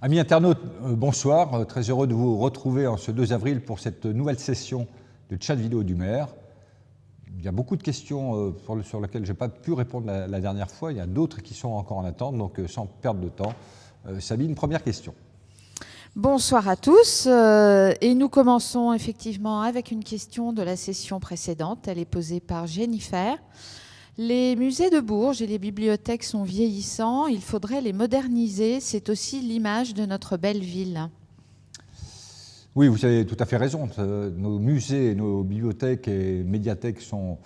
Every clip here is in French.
Amis internautes, bonsoir. Très heureux de vous retrouver en ce 2 avril pour cette nouvelle session de chat vidéo du maire. Il y a beaucoup de questions sur lesquelles je n'ai pas pu répondre la dernière fois. Il y a d'autres qui sont encore en attente, donc sans perdre de temps. Sabine, première question. Bonsoir à tous. Et nous commençons effectivement avec une question de la session précédente. Elle est posée par Jennifer. Les musées de Bourges et les bibliothèques sont vieillissants, il faudrait les moderniser, c'est aussi l'image de notre belle ville. Oui, vous avez tout à fait raison. Nos musées, nos bibliothèques et médiathèques font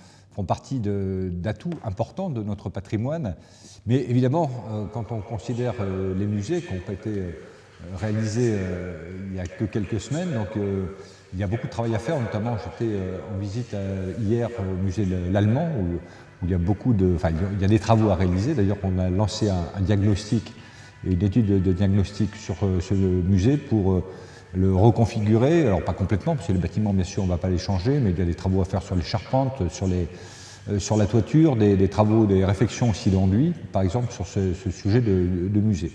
partie d'atouts importants de notre patrimoine. Mais évidemment, quand on considère les musées qui ont été réalisés il n'y a que quelques semaines, donc il y a beaucoup de travail à faire. Notamment, j'étais en visite hier au musée l'Allemand, où il y a il y a des travaux à réaliser. D'ailleurs, on a lancé un diagnostic et une étude de diagnostic sur ce musée pour le reconfigurer. Alors pas complètement, parce que les bâtiments, bien sûr, on ne va pas les changer, mais il y a des travaux à faire sur les charpentes, sur la toiture, des travaux, des réflexions aussi d'enduit, par exemple, sur ce sujet de musée.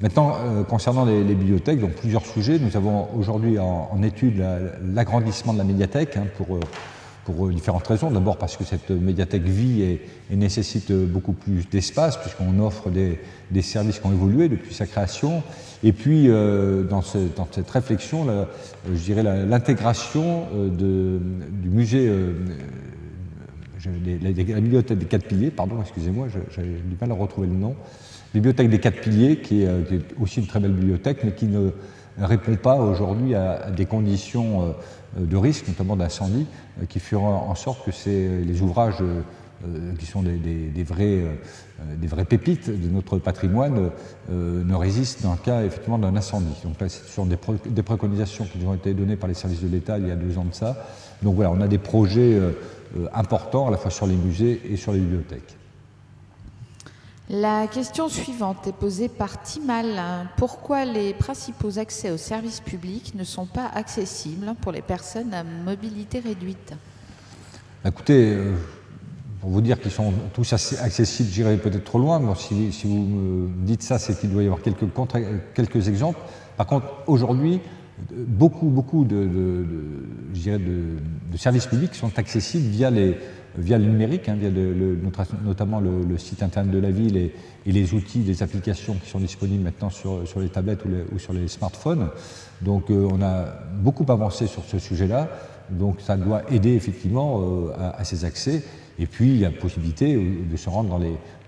Maintenant, concernant les bibliothèques, donc plusieurs sujets. Nous avons aujourd'hui en étude l'agrandissement de la médiathèque pour différentes raisons. D'abord parce que cette médiathèque vit et nécessite beaucoup plus d'espace, puisqu'on offre des services qui ont évolué depuis sa création. Et puis, dans cette réflexion, je dirais l'intégration du musée, la bibliothèque des 4 piliers, pardon, excusez-moi, j'ai du mal à retrouver le nom. Bibliothèque des 4 piliers, qui est aussi une très belle bibliothèque, mais qui ne répond pas aujourd'hui à des conditions de risque, notamment d'incendie, qui feront en sorte que les ouvrages qui sont des vraies pépites de notre patrimoine ne résistent dans le cas effectivement d'un incendie. Donc là, ce sont des préconisations qui nous ont été données par les services de l'État il y a 2 ans de ça. Donc voilà, on a des projets importants à la fois sur les musées et sur les bibliothèques. La question suivante est posée par Timal. Pourquoi les principaux accès aux services publics ne sont pas accessibles pour les personnes à mobilité réduite? Écoutez, pour vous dire qu'ils sont tous assez accessibles, j'irai peut-être trop loin. Bon, si vous me dites ça, c'est qu'il doit y avoir quelques exemples. Par contre, aujourd'hui, beaucoup de services publics sont accessibles via le numérique, via notamment le site internet de la ville et les outils, les applications qui sont disponibles maintenant sur les tablettes ou sur les smartphones. Donc on a beaucoup avancé sur ce sujet-là, donc ça doit aider effectivement à ces accès. Et puis il y a possibilité de se rendre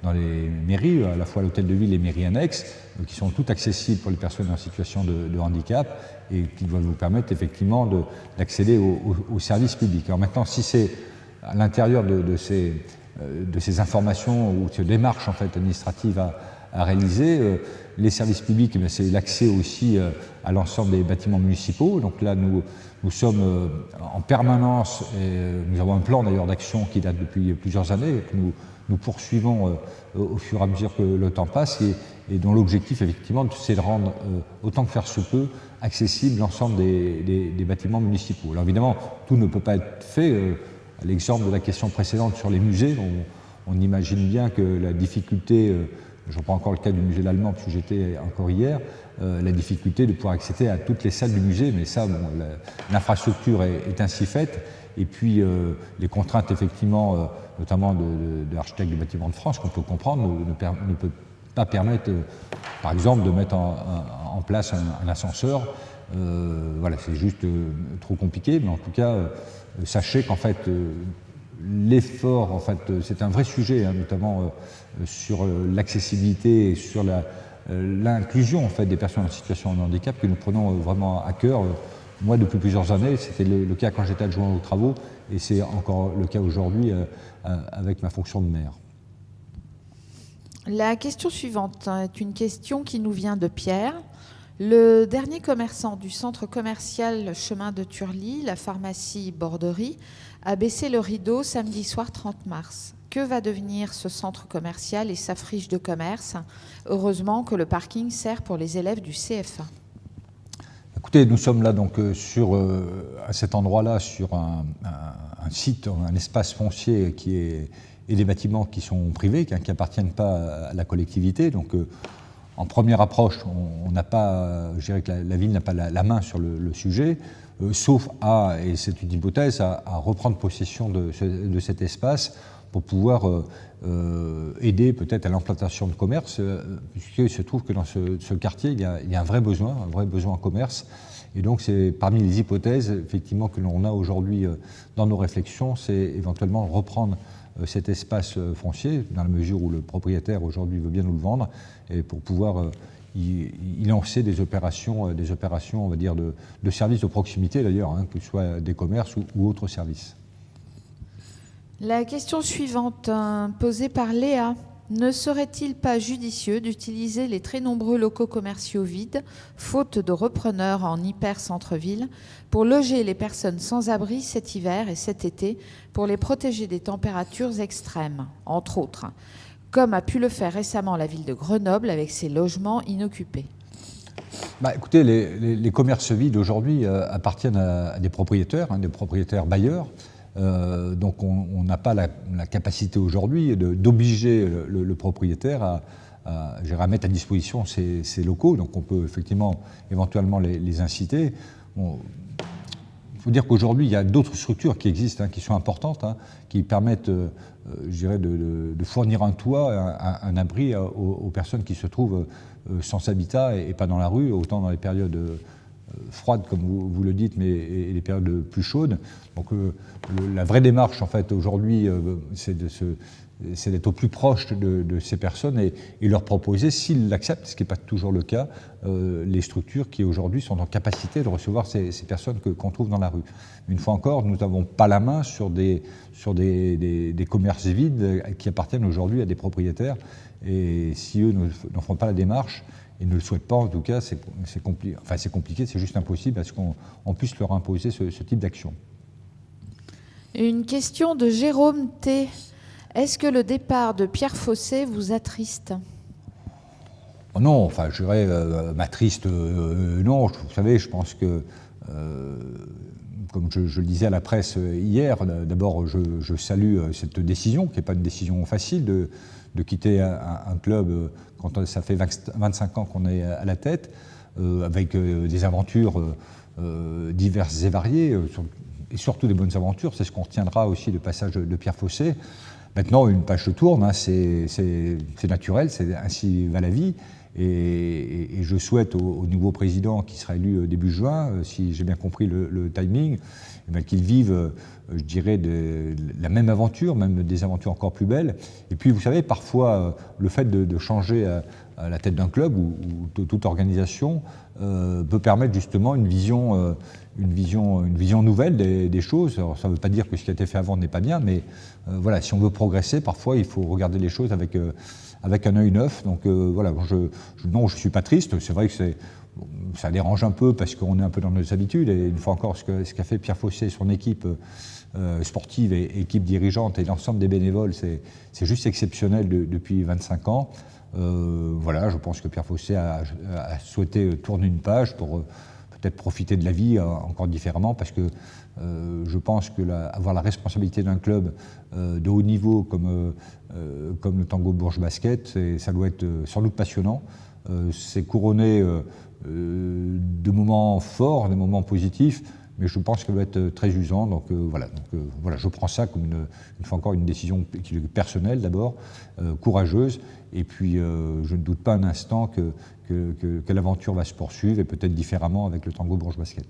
dans les mairies, à la fois l'hôtel de ville et les mairies annexes, qui sont toutes accessibles pour les personnes en situation de handicap et qui doivent nous permettre effectivement d'accéder aux services publics. Alors maintenant, si c'est à l'intérieur de ces informations ou de ces démarches en fait, administratives à réaliser, les services publics, c'est l'accès aussi à l'ensemble des bâtiments municipaux. Donc là, nous sommes en permanence, et nous avons un plan d'ailleurs d'action qui date depuis plusieurs années, et que nous poursuivons au fur et à mesure que le temps passe, et dont l'objectif, effectivement, c'est de rendre, autant que faire se peut, accessible l'ensemble des bâtiments municipaux. Alors évidemment, tout ne peut pas être fait. À l'exemple de la question précédente sur les musées, on imagine bien que la difficulté, je reprends encore le cas du musée l'Allemand, parce que j'étais encore hier, la difficulté de pouvoir accéder à toutes les salles du musée, mais ça, bon, l'infrastructure est ainsi faite, et puis les contraintes, effectivement, notamment de l'architecte du bâtiment de France, qu'on peut comprendre, ne peut pas permettre, par exemple, de mettre en place un ascenseur. Voilà, c'est juste trop compliqué, mais en tout cas, sachez qu'en fait, l'effort, en fait, c'est un vrai sujet, notamment sur l'accessibilité et sur l'inclusion en fait, des personnes en situation de handicap que nous prenons vraiment à cœur. Moi, depuis plusieurs années, c'était le cas quand j'étais adjoint aux travaux, et c'est encore le cas aujourd'hui avec ma fonction de maire. La question suivante est une question qui nous vient de Pierre. Le dernier commerçant du centre commercial Chemin de Turly, la pharmacie Borderie, a baissé le rideau samedi soir 30 mars. Que va devenir ce centre commercial et sa friche de commerce? Heureusement que le parking sert pour les élèves du CFA. Écoutez, nous sommes là donc à cet endroit-là sur un site, un espace foncier et des bâtiments qui sont privés, qui n'appartiennent pas à la collectivité. Donc en première approche, on n'a pas, je dirais que la ville n'a pas la main sur le sujet, sauf et c'est une hypothèse, à reprendre possession de cet espace pour pouvoir aider peut-être à l'implantation de commerce, puisqu'il se trouve que dans ce quartier, il y a un vrai besoin en commerce. Et donc c'est parmi les hypothèses effectivement que l'on a aujourd'hui dans nos réflexions, c'est éventuellement reprendre cet espace foncier, dans la mesure où le propriétaire aujourd'hui veut bien nous le vendre, et pour pouvoir y lancer des opérations, on va dire, de services de proximité d'ailleurs, hein, que ce soit des commerces ou autres services. La question suivante, posée par Léa. Ne serait-il pas judicieux d'utiliser les très nombreux locaux commerciaux vides, faute de repreneurs en hyper-centre-ville, pour loger les personnes sans abri cet hiver et cet été, pour les protéger des températures extrêmes, entre autres, comme a pu le faire récemment la ville de Grenoble avec ses logements inoccupés? Écoutez, les commerces vides aujourd'hui appartiennent à des propriétaires, hein, des propriétaires bailleurs. Donc on n'a pas la capacité aujourd'hui d'obliger le propriétaire à mettre à disposition ces locaux. Donc on peut effectivement éventuellement les inciter. Il faut dire qu'aujourd'hui il y a d'autres structures qui existent, hein, qui sont importantes, hein, qui permettent je dirais de fournir un toit, un abri aux personnes qui se trouvent sans habitat et pas dans la rue, autant dans les périodes froides, comme vous le dites, mais et les périodes plus chaudes. Donc la vraie démarche, en fait, aujourd'hui, c'est d'être au plus proche de ces personnes et leur proposer, s'ils l'acceptent, ce qui n'est pas toujours le cas, les structures qui aujourd'hui sont en capacité de recevoir ces personnes qu'on trouve dans la rue. Mais une fois encore, nous n'avons pas la main sur des commerces vides qui appartiennent aujourd'hui à des propriétaires, et si eux n'en font pas la démarche, ils ne le souhaitent pas, en tout cas, c'est compliqué, c'est juste impossible à ce qu'on puisse leur imposer ce type d'action. Une question de Jérôme T. Est-ce que le départ de Pierre Fossé vous attriste? Non, enfin, je dirais m'attriste, non. Vous savez, je pense que, comme je le disais à la presse hier, d'abord, je salue cette décision, qui n'est pas une décision facile, de quitter un club quand ça fait 25 ans qu'on est à la tête, avec des aventures diverses et variées, et surtout des bonnes aventures. C'est ce qu'on retiendra aussi du passage de Pierre Fossé. Maintenant, une page se tourne, hein, c'est naturel, ainsi va la vie. Et je souhaite au nouveau président qui sera élu début juin, si j'ai bien compris le timing, qu'il vive, je dirais, la même aventure, même des aventures encore plus belles. Et puis, vous savez, parfois, le fait de changer à la tête d'un club ou de toute organisation peut permettre justement une vision nouvelle des choses. Alors, ça ne veut pas dire que ce qui a été fait avant n'est pas bien, mais voilà, si on veut progresser, parfois, il faut regarder les choses avec un œil neuf. Donc voilà, non, je ne suis pas triste. C'est vrai que ça dérange un peu parce qu'on est un peu dans nos habitudes. Et une fois encore, ce qu'a fait Pierre Fossé et son équipe sportive et équipe dirigeante et l'ensemble des bénévoles, c'est juste exceptionnel depuis 25 ans. Voilà, je pense que Pierre Fossé a souhaité tourner une page pour peut-être profiter de la vie encore différemment, parce que je pense que avoir la responsabilité d'un club de haut niveau comme le Tango Bourges Basket, ça doit être sans doute passionnant. C'est couronné de moments forts, de moments positifs, mais je pense qu'elle doit être très usant. Donc voilà, je prends ça comme une fois encore une décision qui est personnelle d'abord, courageuse, et puis je ne doute pas un instant que l'aventure va se poursuivre, et peut-être différemment avec le Tango Bourges Basket.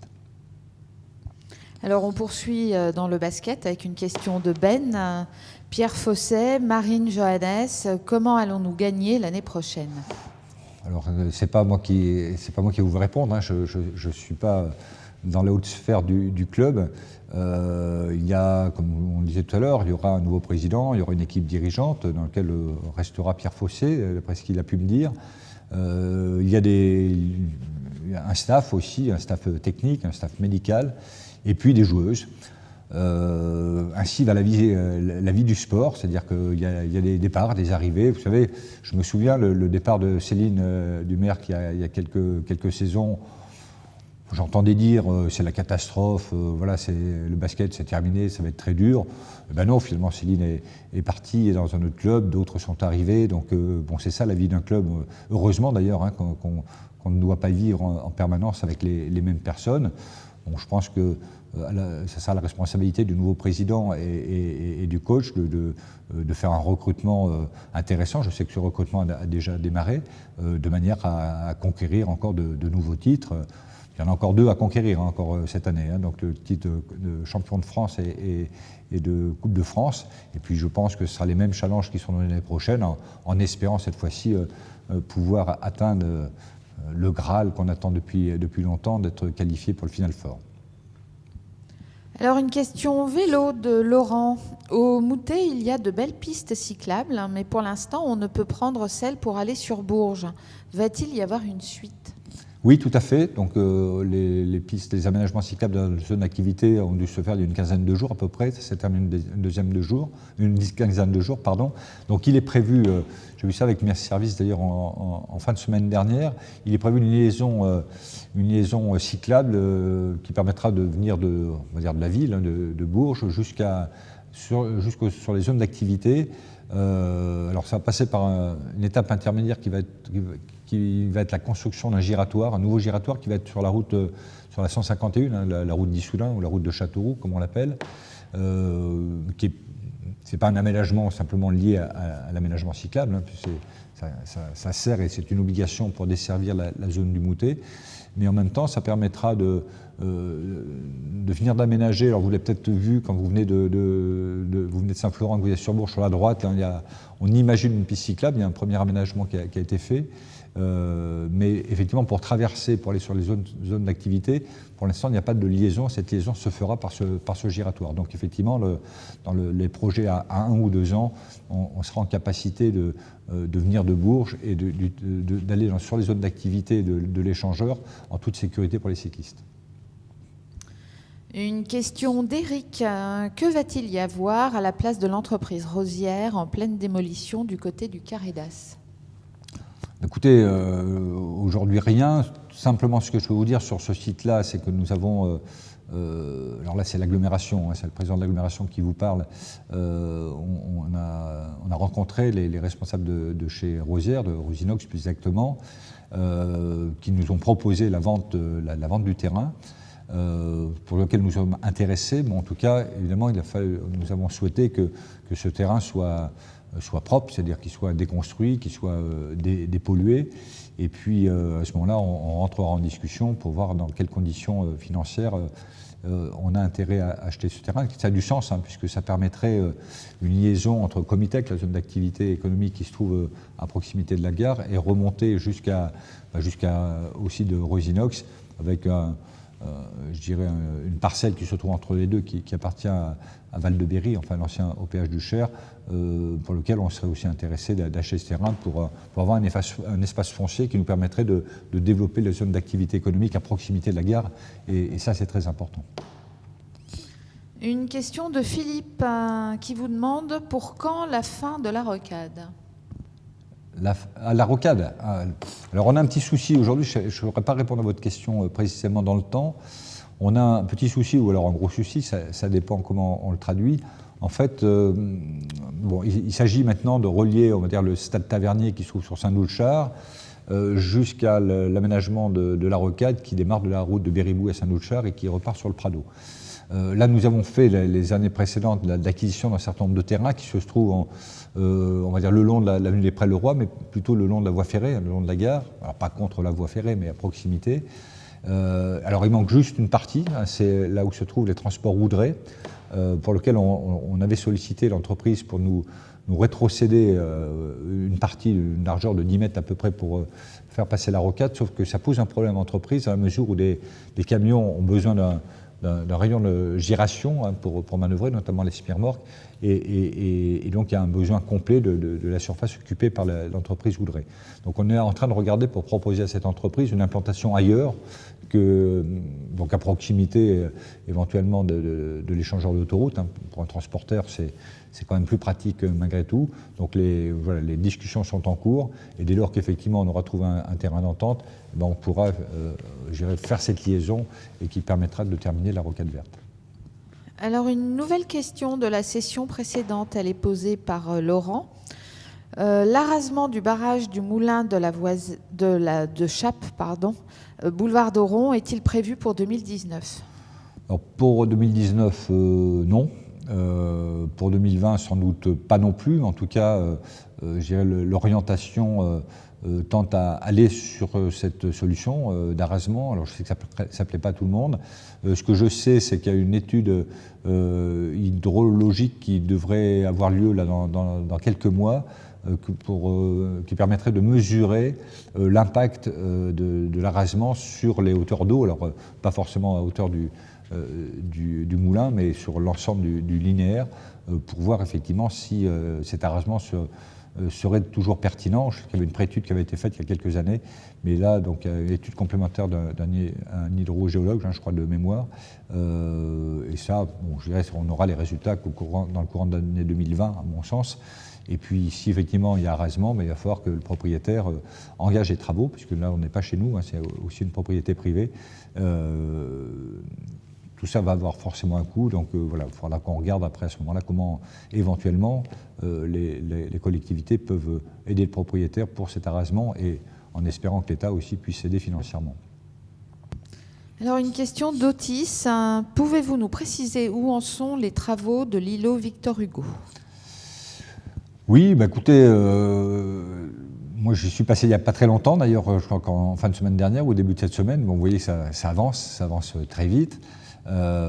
Alors on poursuit dans le basket avec une question de Ben. Pierre Fossé, Marine Johannes, comment allons-nous gagner l'année prochaine? Alors c'est pas moi qui vais vous répondre, hein. Je suis pas dans la haute sphère du club. Il y a, comme on le disait tout à l'heure, il y aura un nouveau président, il y aura une équipe dirigeante dans laquelle restera Pierre Fossé, d'après ce qu'il a pu me dire. Il y a un staff aussi, un staff technique, un staff médical, et puis des joueuses. Ainsi va la vie du sport, c'est-à-dire qu'il y a des départs, des arrivées. Vous savez, je me souviens le départ de Céline Dumerc il y a quelques saisons. J'entendais dire c'est la catastrophe, voilà, le basket c'est terminé, ça va être très dur. Ben non, finalement Céline est partie dans un autre club, d'autres sont arrivés, donc bon, c'est ça la vie d'un club, heureusement d'ailleurs, hein, qu'on ne doit pas vivre en permanence avec les mêmes personnes. Bon, je pense que ça sera la responsabilité du nouveau président et du coach de faire un recrutement intéressant. Je sais que ce recrutement a déjà démarré, de manière à conquérir encore de nouveaux titres. Il y en a encore 2 à conquérir encore cette année, hein, donc le titre de champion de France et de Coupe de France. Et puis je pense que ce sera les mêmes challenges qui seront l'année prochaine, en espérant cette fois-ci pouvoir atteindre le Graal qu'on attend depuis longtemps, d'être qualifié pour le Final Four. Alors une question vélo de Laurent. Au Moutet, il y a de belles pistes cyclables, mais pour l'instant, on ne peut prendre celle pour aller sur Bourges. Va-t-il y avoir une suite ? Oui, tout à fait. Donc les pistes, les aménagements cyclables dans la zone d'activité ont dû se faire il y a une quinzaine de jours à peu près. Ça s'est terminé une quinzaine de jours, pardon. Donc il est prévu, j'ai vu ça avec mes services d'ailleurs en fin de semaine dernière, il est prévu une liaison cyclable qui permettra de venir on va dire de la ville, hein, de Bourges sur les zones d'activité. Alors ça va passer par une étape intermédiaire qui va être la construction d'un giratoire, un nouveau giratoire qui va être sur la route, sur la 151, hein, la route d'Issoudun ou la route de Châteauroux, comme on l'appelle, c'est pas un aménagement simplement lié à l'aménagement cyclable, hein, ça sert et c'est une obligation pour desservir la zone du Moutet, mais en même temps ça permettra de venir d'aménager. Alors vous l'avez peut-être vu quand vous venez de Saint-Florent, que vous êtes sur Bourges, sur la droite, hein, on imagine une piste cyclable, il y a un premier aménagement qui a été fait. Mais effectivement, pour traverser, pour aller sur les zones d'activité, pour l'instant, il n'y a pas de liaison. Cette liaison se fera par ce giratoire. Donc effectivement, dans les projets à 1 ou 2 ans, on sera en capacité de venir de Bourges et d'aller sur les zones d'activité de l'échangeur en toute sécurité pour les cyclistes. Une question d'Éric. Que va-t-il y avoir à la place de l'entreprise Rosière en pleine démolition du côté du Carré d'As ? Écoutez, aujourd'hui rien. Simplement, ce que je peux vous dire sur ce site-là, c'est que nous avons, alors là c'est l'agglomération, hein, c'est le président de l'agglomération qui vous parle, on a rencontré les responsables de chez Rosière, de Rosinox plus exactement, qui nous ont proposé la vente du terrain, pour lequel nous sommes intéressés. Mais en tout cas, évidemment, nous avons souhaité que ce terrain soit propre, c'est-à-dire qu'il soit déconstruit, qu'il soit dépollué. Et puis, à ce moment-là, on rentrera en discussion pour voir dans quelles conditions financières on a intérêt à acheter ce terrain. Ça a du sens, hein, puisque ça permettrait une liaison entre Comitec, la zone d'activité économique qui se trouve à proximité de la gare, et remonter jusqu'à aussi de Rosinox, avec je dirais une parcelle qui se trouve entre les deux, qui appartient à Val-de-Berry, enfin l'ancien OPH du Cher, pour lequel on serait aussi intéressé d'acheter ce terrain pour avoir un espace foncier qui nous permettrait de développer les zones d'activité économique à proximité de la gare, et ça c'est très important. Une question de Philippe qui vous demande pour quand la fin de la rocade ? La rocade. Alors on a un petit souci aujourd'hui, je ne saurais pas répondre à votre question précisément dans le temps. On a un petit souci, ou alors un gros souci, ça dépend comment on le traduit. En fait, il s'agit maintenant de relier, on va dire, le stade Tavernier qui se trouve sur Saint-Doulchard jusqu'à l'aménagement de la rocade qui démarre de la route de Béribou à Saint-Doulchard et qui repart sur le Prado. Là, nous avons fait les années précédentes l'acquisition d'un certain nombre de terrains qui se trouvent on va dire le long de l'avenue des Prés-le-Roi, mais plutôt le long de la voie ferrée, le long de la gare. Alors pas contre la voie ferrée, mais à proximité. Alors il manque juste une partie, hein, c'est là où se trouvent les transports Roudray, pour lequel on avait sollicité l'entreprise pour nous rétrocéder une partie d'une largeur de 10 mètres à peu près pour faire passer la rocade, sauf que ça pose un problème à l'entreprise à la mesure où des camions ont besoin d'un rayon de giration, hein, pour manœuvrer, notamment les semi-remorques, et donc il y a un besoin complet de la surface occupée par l'entreprise Roudray. Donc on est en train de regarder pour proposer à cette entreprise une implantation ailleurs donc à proximité éventuellement de l'échangeur d'autoroute. Hein. Pour un transporteur, c'est quand même plus pratique malgré tout. Donc les discussions sont en cours, et dès lors qu'effectivement on aura trouvé un terrain d'entente, on pourra faire cette liaison et qui permettra de terminer la rocade verte. Alors, une nouvelle question de la session précédente, elle est posée par Laurent. L'arasement du barrage du moulin de Chappe, boulevard d'Oron, est-il prévu pour 2019 ? Alors, pour 2019, non. Pour 2020, sans doute pas non plus. En tout cas, l'orientation tente à aller sur cette solution d'arasement. Alors je sais que ça ne plaît pas à tout le monde. Ce que je sais, c'est qu'il y a une étude hydrologique qui devrait avoir lieu là, dans quelques mois, qui permettrait de mesurer l'impact de l'arasement sur les hauteurs d'eau. Alors pas forcément à hauteur du moulin, mais sur l'ensemble du linéaire, pour voir effectivement si cet arasement serait toujours pertinent. Je sais qu'il y avait une préétude qui avait été faite il y a quelques années, mais là, donc, il y a une étude complémentaire d'un hydrogéologue, je crois, de mémoire. Et ça, je dirais, on aura les résultats dans le courant de l'année 2020, à mon sens. Et puis, si effectivement il y a arasement, mais il va falloir que le propriétaire engage les travaux, puisque là, on n'est pas chez nous, hein, c'est aussi une propriété privée. Tout ça va avoir forcément un coût, donc voilà, il faudra qu'on regarde après à ce moment-là comment éventuellement les collectivités peuvent aider le propriétaire pour cet arasement, et en espérant que l'État aussi puisse aider financièrement. Alors, une question d'Otis. Pouvez-vous nous préciser où en sont les travaux de l'îlot Victor Hugo ? Oui, écoutez, moi je suis passé il n'y a pas très longtemps, d'ailleurs, je crois qu'en fin de semaine dernière ou au début de cette semaine. Vous voyez, ça avance très vite.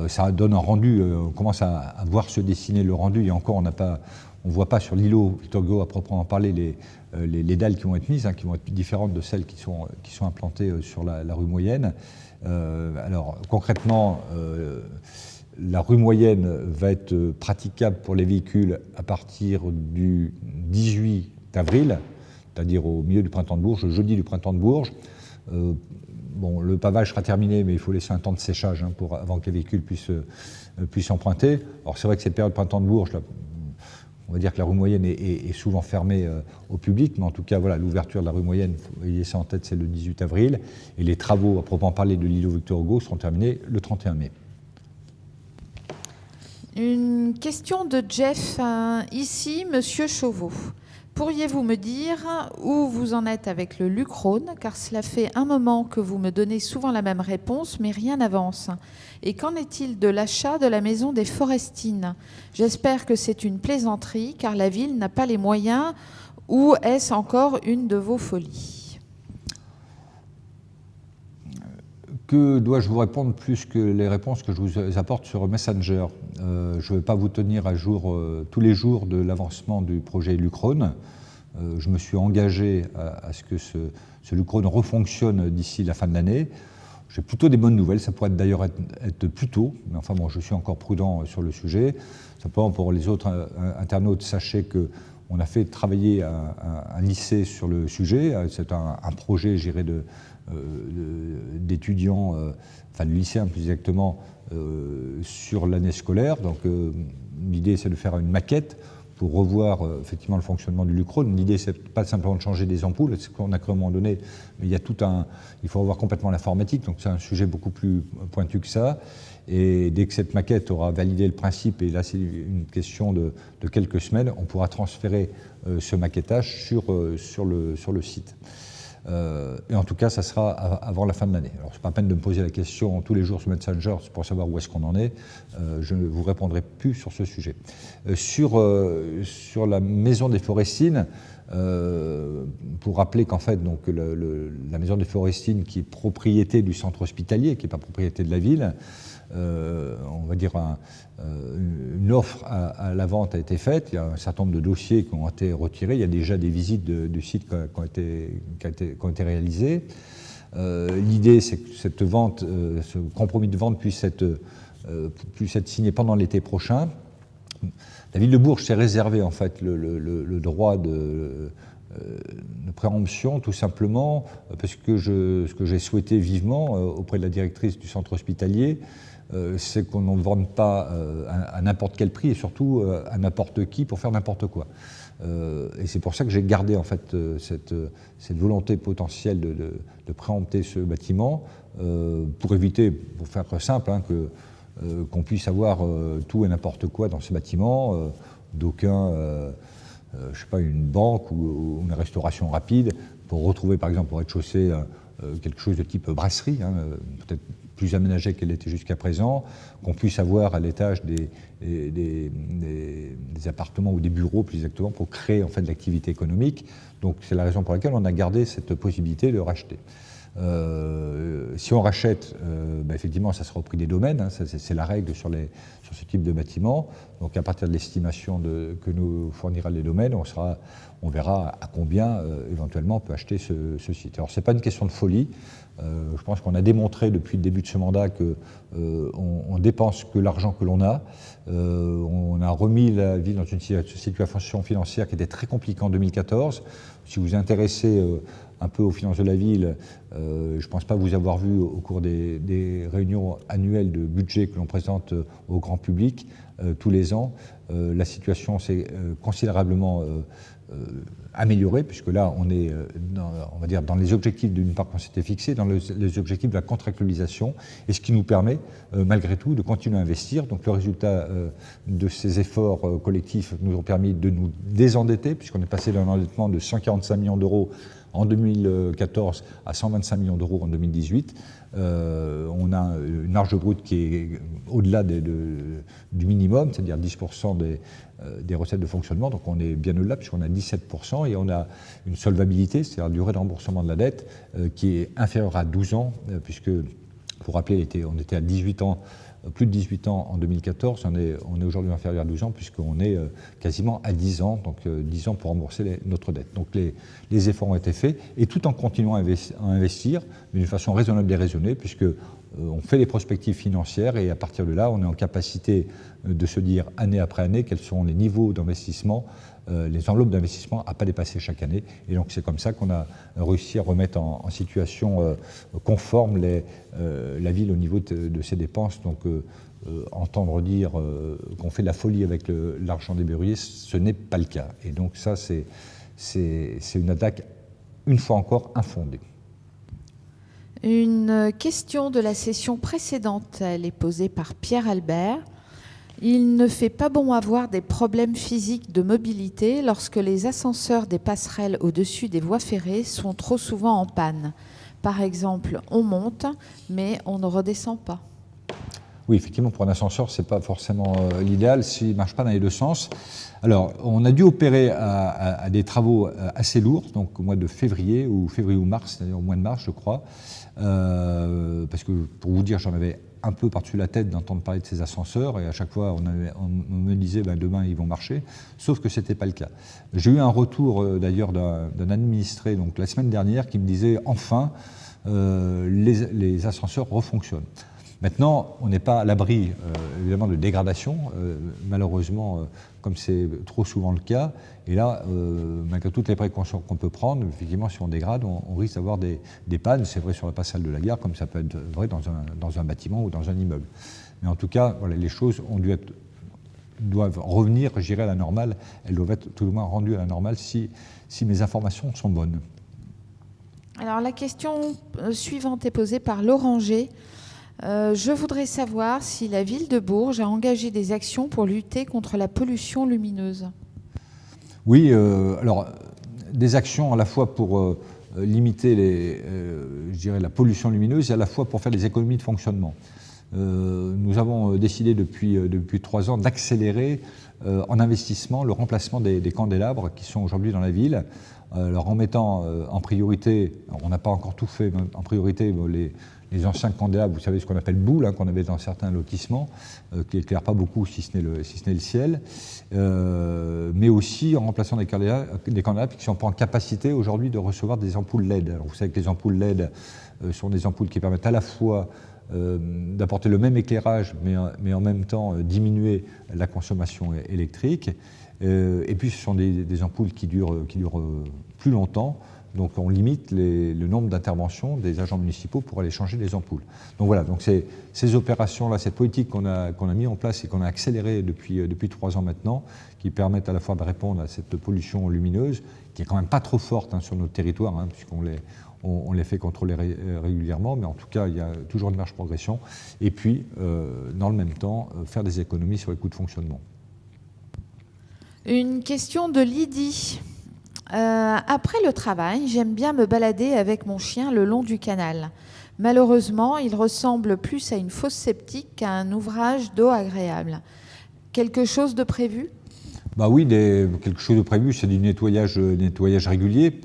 Ça donne un rendu, on commence à voir se dessiner le rendu, et encore on ne voit pas sur l'îlot Victor Hugo à proprement parler les dalles qui vont être mises, hein, qui vont être différentes de celles qui sont implantées sur la rue Moyenne. Alors concrètement, la rue Moyenne va être praticable pour les véhicules à partir du 18 avril, c'est-à-dire au milieu du printemps de Bourges, le jeudi du printemps de Bourges. Le pavage sera terminé, mais il faut laisser un temps de séchage avant que les véhicules puissent emprunter. Alors c'est vrai que cette période de printemps de Bourges, là, on va dire que la rue Moyenne est souvent fermée au public, mais en tout cas, voilà, l'ouverture de la rue Moyenne, il faut ayez ça en tête, c'est le 18 avril, et les travaux, à proprement parler, de l'îlot Victor Hugo seront terminés le 31 mai. Une question de Jeff. Ici, Monsieur Chauveau. Pourriez-vous me dire où vous en êtes avec le Lucrone, car cela fait un moment que vous me donnez souvent la même réponse, mais rien n'avance. Et qu'en est-il de l'achat de la maison des Forestines ? J'espère que c'est une plaisanterie, car la ville n'a pas les moyens, ou est-ce encore une de vos folies ? Que dois-je vous répondre plus que les réponses que je vous apporte sur Messenger ? Je ne vais pas vous tenir à jour tous les jours de l'avancement du projet Lucrone. Je me suis engagé à ce que ce Lucrone refonctionne d'ici la fin de l'année. J'ai plutôt des bonnes nouvelles, ça pourrait d'ailleurs être plus tôt, mais enfin bon, je suis encore prudent sur le sujet. Simplement pour les autres internautes, sachez qu'on a fait travailler un lycée sur le sujet. C'est un projet géré d'étudiants, enfin de lycéens plus exactement, sur l'année scolaire. Donc l'idée c'est de faire une maquette pour revoir effectivement le fonctionnement du Lucrone. L'idée c'est pas simplement de changer des ampoules, c'est qu'on a cru à un moment donné, mais il faut revoir complètement l'informatique, donc c'est un sujet beaucoup plus pointu que ça. Et dès que cette maquette aura validé le principe, et là c'est une question de quelques semaines, on pourra transférer ce maquettage sur le site. Et en tout cas, ça sera avant la fin de l'année. Alors, c'est pas la peine de me poser la question tous les jours sur Messenger pour savoir où est-ce qu'on en est. Je ne vous répondrai plus sur ce sujet. Sur la maison des Forestines, pour rappeler qu'en fait, donc, la maison des Forestines, qui est propriété du centre hospitalier, qui n'est pas propriété de la ville, on va dire une offre à la vente a été faite. Il y a un certain nombre de dossiers qui ont été retirés. Il y a déjà des visites du site qui ont été réalisées. L'idée, c'est que cette vente, ce compromis de vente puisse être signé pendant l'été prochain. La ville de Bourges s'est réservé en fait le droit de préemption, tout simplement parce que ce que j'ai souhaité vivement auprès de la directrice du centre hospitalier, c'est qu'on n'en vende pas à n'importe quel prix et surtout à n'importe qui pour faire n'importe quoi. Et c'est pour ça que j'ai gardé en fait cette volonté potentielle de préempter ce bâtiment pour éviter, pour faire simple, hein, qu'on puisse avoir tout et n'importe quoi dans ce bâtiment, d'aucun, je sais pas, une banque ou une restauration rapide, pour retrouver par exemple au rez-de-chaussée quelque chose de type brasserie, hein, peut-être plus aménagé qu'elle était jusqu'à présent, qu'on puisse avoir à l'étage des appartements ou des bureaux plus exactement pour créer en fait de l'activité économique. Donc c'est la raison pour laquelle on a gardé cette possibilité de racheter. Si on rachète, effectivement, ça sera au prix des domaines, hein, c'est la règle sur ce type de bâtiment. Donc à partir de l'estimation que nous fournira les domaines, on verra à combien éventuellement on peut acheter ce site. Alors c'est pas une question de folie. Je pense qu'on a démontré depuis le début de ce mandat qu'on dépense que l'argent que l'on a. On a remis la ville dans une situation financière qui était très compliquée en 2014. Si vous vous intéressez un peu aux finances de la ville, je ne pense pas vous avoir vu au cours des réunions annuelles de budget que l'on présente au grand public tous les ans. La situation s'est considérablement améliorée, puisque là, on est on va dire, dans les objectifs d'une part qu'on s'était fixés, dans les objectifs de la contractualisation, et ce qui nous permet, malgré tout, de continuer à investir. Donc le résultat de ces efforts collectifs nous ont permis de nous désendetter, puisqu'on est passé d'un endettement de 145 millions d'euros en 2014 à 125 millions d'euros en 2018. On a une marge brute qui est au-delà du minimum, c'est-à-dire 10% des recettes de fonctionnement, donc on est bien au-delà puisqu'on a 17%, et on a une solvabilité, c'est-à-dire la durée de remboursement de la dette, qui est inférieure à 12 ans, puisque, pour rappeler, on était à 18 ans, plus de 18 ans en 2014, on est aujourd'hui inférieur à 12 ans puisqu'on est quasiment à 10 ans, donc 10 ans pour rembourser notre dette. Donc les efforts ont été faits, et tout en continuant à investir, mais d'une façon raisonnable et raisonnée, puisque on fait les prospectives financières, et à partir de là, on est en capacité de se dire année après année quels seront les niveaux d'investissement, les enveloppes d'investissement à ne pas dépasser chaque année. Et donc c'est comme ça qu'on a réussi à remettre en situation conforme la ville au niveau de ses dépenses. Donc entendre dire qu'on fait de la folie avec l'argent des verrouillés, ce n'est pas le cas. Et donc ça, c'est une attaque, une fois encore, infondée. Une question de la session précédente, elle est posée par Pierre Albert. Il ne fait pas bon avoir des problèmes physiques de mobilité lorsque les ascenseurs des passerelles au-dessus des voies ferrées sont trop souvent en panne. Par exemple, on monte, mais on ne redescend pas. Oui, effectivement, pour un ascenseur, ce n'est pas forcément l'idéal s'il ne marche pas dans les deux sens. Alors, on a dû opérer à des travaux assez lourds, donc au mois de février ou mars, c'est-à-dire au mois de mars, je crois, parce que, pour vous dire, j'en avais un peu par-dessus la tête d'entendre parler de ces ascenseurs, et à chaque fois on me disait demain ils vont marcher, sauf que ce n'était pas le cas. J'ai eu un retour d'ailleurs d'un administré donc, la semaine dernière qui me disait enfin les ascenseurs refonctionnent. Maintenant, on n'est pas à l'abri évidemment de dégradation, malheureusement, comme c'est trop souvent le cas. Et là, malgré toutes les précautions qu'on peut prendre, effectivement, si on dégrade, on risque d'avoir des pannes. C'est vrai sur la passerelle de la gare, comme ça peut être vrai dans un bâtiment ou dans un immeuble. Mais en tout cas, voilà, les choses doivent revenir, je dirais, à la normale. Elles doivent être tout au moins rendues à la normale si mes informations sont bonnes. Alors, la question suivante est posée par Laurent G. Je voudrais savoir si la ville de Bourges a engagé des actions pour lutter contre la pollution lumineuse. Oui, alors des actions à la fois pour limiter je dirais, la pollution lumineuse et à la fois pour faire des économies de fonctionnement. Nous avons décidé depuis 3 ans d'accélérer en investissement le remplacement des candélabres qui sont aujourd'hui dans la ville. Alors en mettant en priorité, on n'a pas encore tout fait, mais en priorité les anciens candélabres, vous savez ce qu'on appelle boules, hein, qu'on avait dans certains lotissements, qui n'éclairent pas beaucoup si ce n'est le ciel, mais aussi en remplaçant des candélabres qui ne sont pas en capacité aujourd'hui de recevoir des ampoules LED. Alors vous savez que les ampoules LED sont des ampoules qui permettent à la fois d'apporter le même éclairage, mais en même temps diminuer la consommation électrique. Et puis ce sont des ampoules qui durent plus longtemps, donc on limite le nombre d'interventions des agents municipaux pour aller changer les ampoules. Donc voilà, donc ces opérations-là, cette politique qu'on a mis en place et qu'on a accélérée depuis 3 ans maintenant, qui permettent à la fois de répondre à cette pollution lumineuse, qui est quand même pas trop forte sur notre territoire, puisqu'on les fait contrôler régulièrement, mais en tout cas, il y a toujours une marge de progression. Et puis, dans le même temps, faire des économies sur les coûts de fonctionnement. Une question de Lydie. Après le travail, j'aime bien me balader avec mon chien le long du canal. Malheureusement, il ressemble plus à une fosse septique qu'à un ouvrage d'eau agréable. Quelque chose de prévu ? Bah oui, quelque chose de prévu, c'est du nettoyage régulier.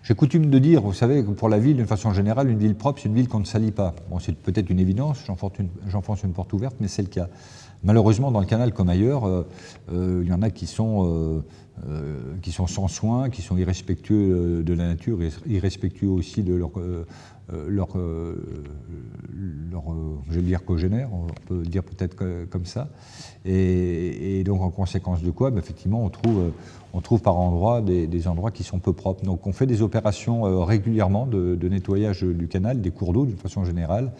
J'ai coutume de dire, vous savez, que pour la ville, d'une façon générale, une ville propre, c'est une ville qu'on ne salit pas. Bon, c'est peut-être une évidence, j'enfonce une porte ouverte, mais c'est le cas. Malheureusement, dans le canal comme ailleurs, il y en a qui sont sans soin, qui sont irrespectueux de la nature, irrespectueux aussi de leur je vais dire congénères, on peut dire peut-être comme ça. Et donc en conséquence de quoi, effectivement, on trouve par endroits des endroits qui sont peu propres. Donc on fait des opérations régulièrement de nettoyage du canal, des cours d'eau d'une façon générale.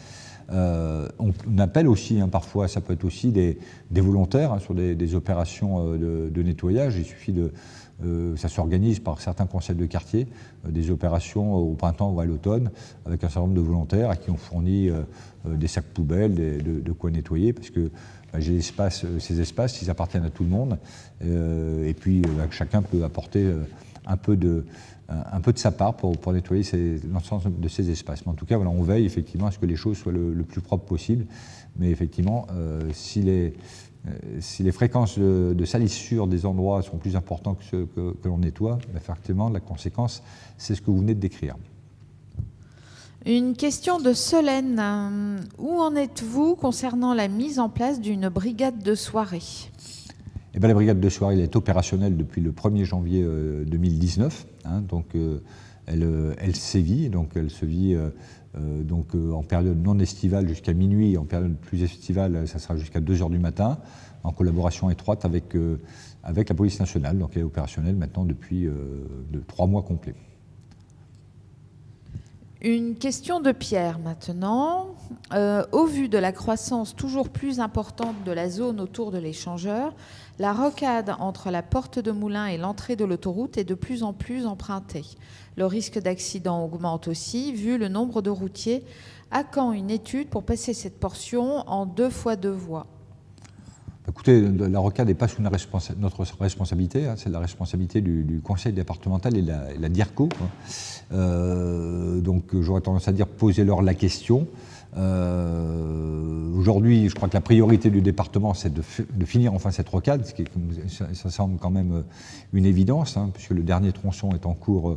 On appelle aussi, parfois, ça peut être aussi des volontaires sur des opérations de nettoyage. Il suffit ça s'organise par certains conseils de quartier, des opérations au printemps ou à l'automne, avec un certain nombre de volontaires à qui on fournit des sacs poubelles, de quoi nettoyer, parce que ces espaces, ils appartiennent à tout le monde, et puis chacun peut apporter un peu de sa part pour nettoyer l'ensemble de ces espaces. Mais en tout cas, voilà, on veille effectivement à ce que les choses soient le plus propres possible. Mais effectivement, si les fréquences de salissure des endroits sont plus importantes que ceux que l'on nettoie, effectivement, la conséquence, c'est ce que vous venez de décrire. Une question de Solène. Où en êtes-vous concernant la mise en place d'une brigade de soirée ? Eh bien, la brigade de soirée elle est opérationnelle depuis le 1er janvier 2019. Donc, elle sévit. Donc, elle se vit en période non estivale jusqu'à minuit. En période plus estivale, ça sera jusqu'à 2h du matin, en collaboration étroite avec la police nationale. Donc, elle est opérationnelle maintenant depuis 3 mois complets. Une question de Pierre maintenant. Au vu de la croissance toujours plus importante de la zone autour de l'échangeur, la rocade entre la porte de Moulins et l'entrée de l'autoroute est de plus en plus empruntée. Le risque d'accident augmente aussi, vu le nombre de routiers. À quand une étude pour passer cette portion en 2 fois 2 voies ? Écoutez, la rocade n'est pas sous notre responsabilité, c'est la responsabilité du conseil départemental et la DIRCO. Donc j'aurais tendance à dire, posez-leur la question. Aujourd'hui, je crois que la priorité du département, c'est de finir enfin cette rocade, ce qui ça semble quand même une évidence, puisque le dernier tronçon est en cours,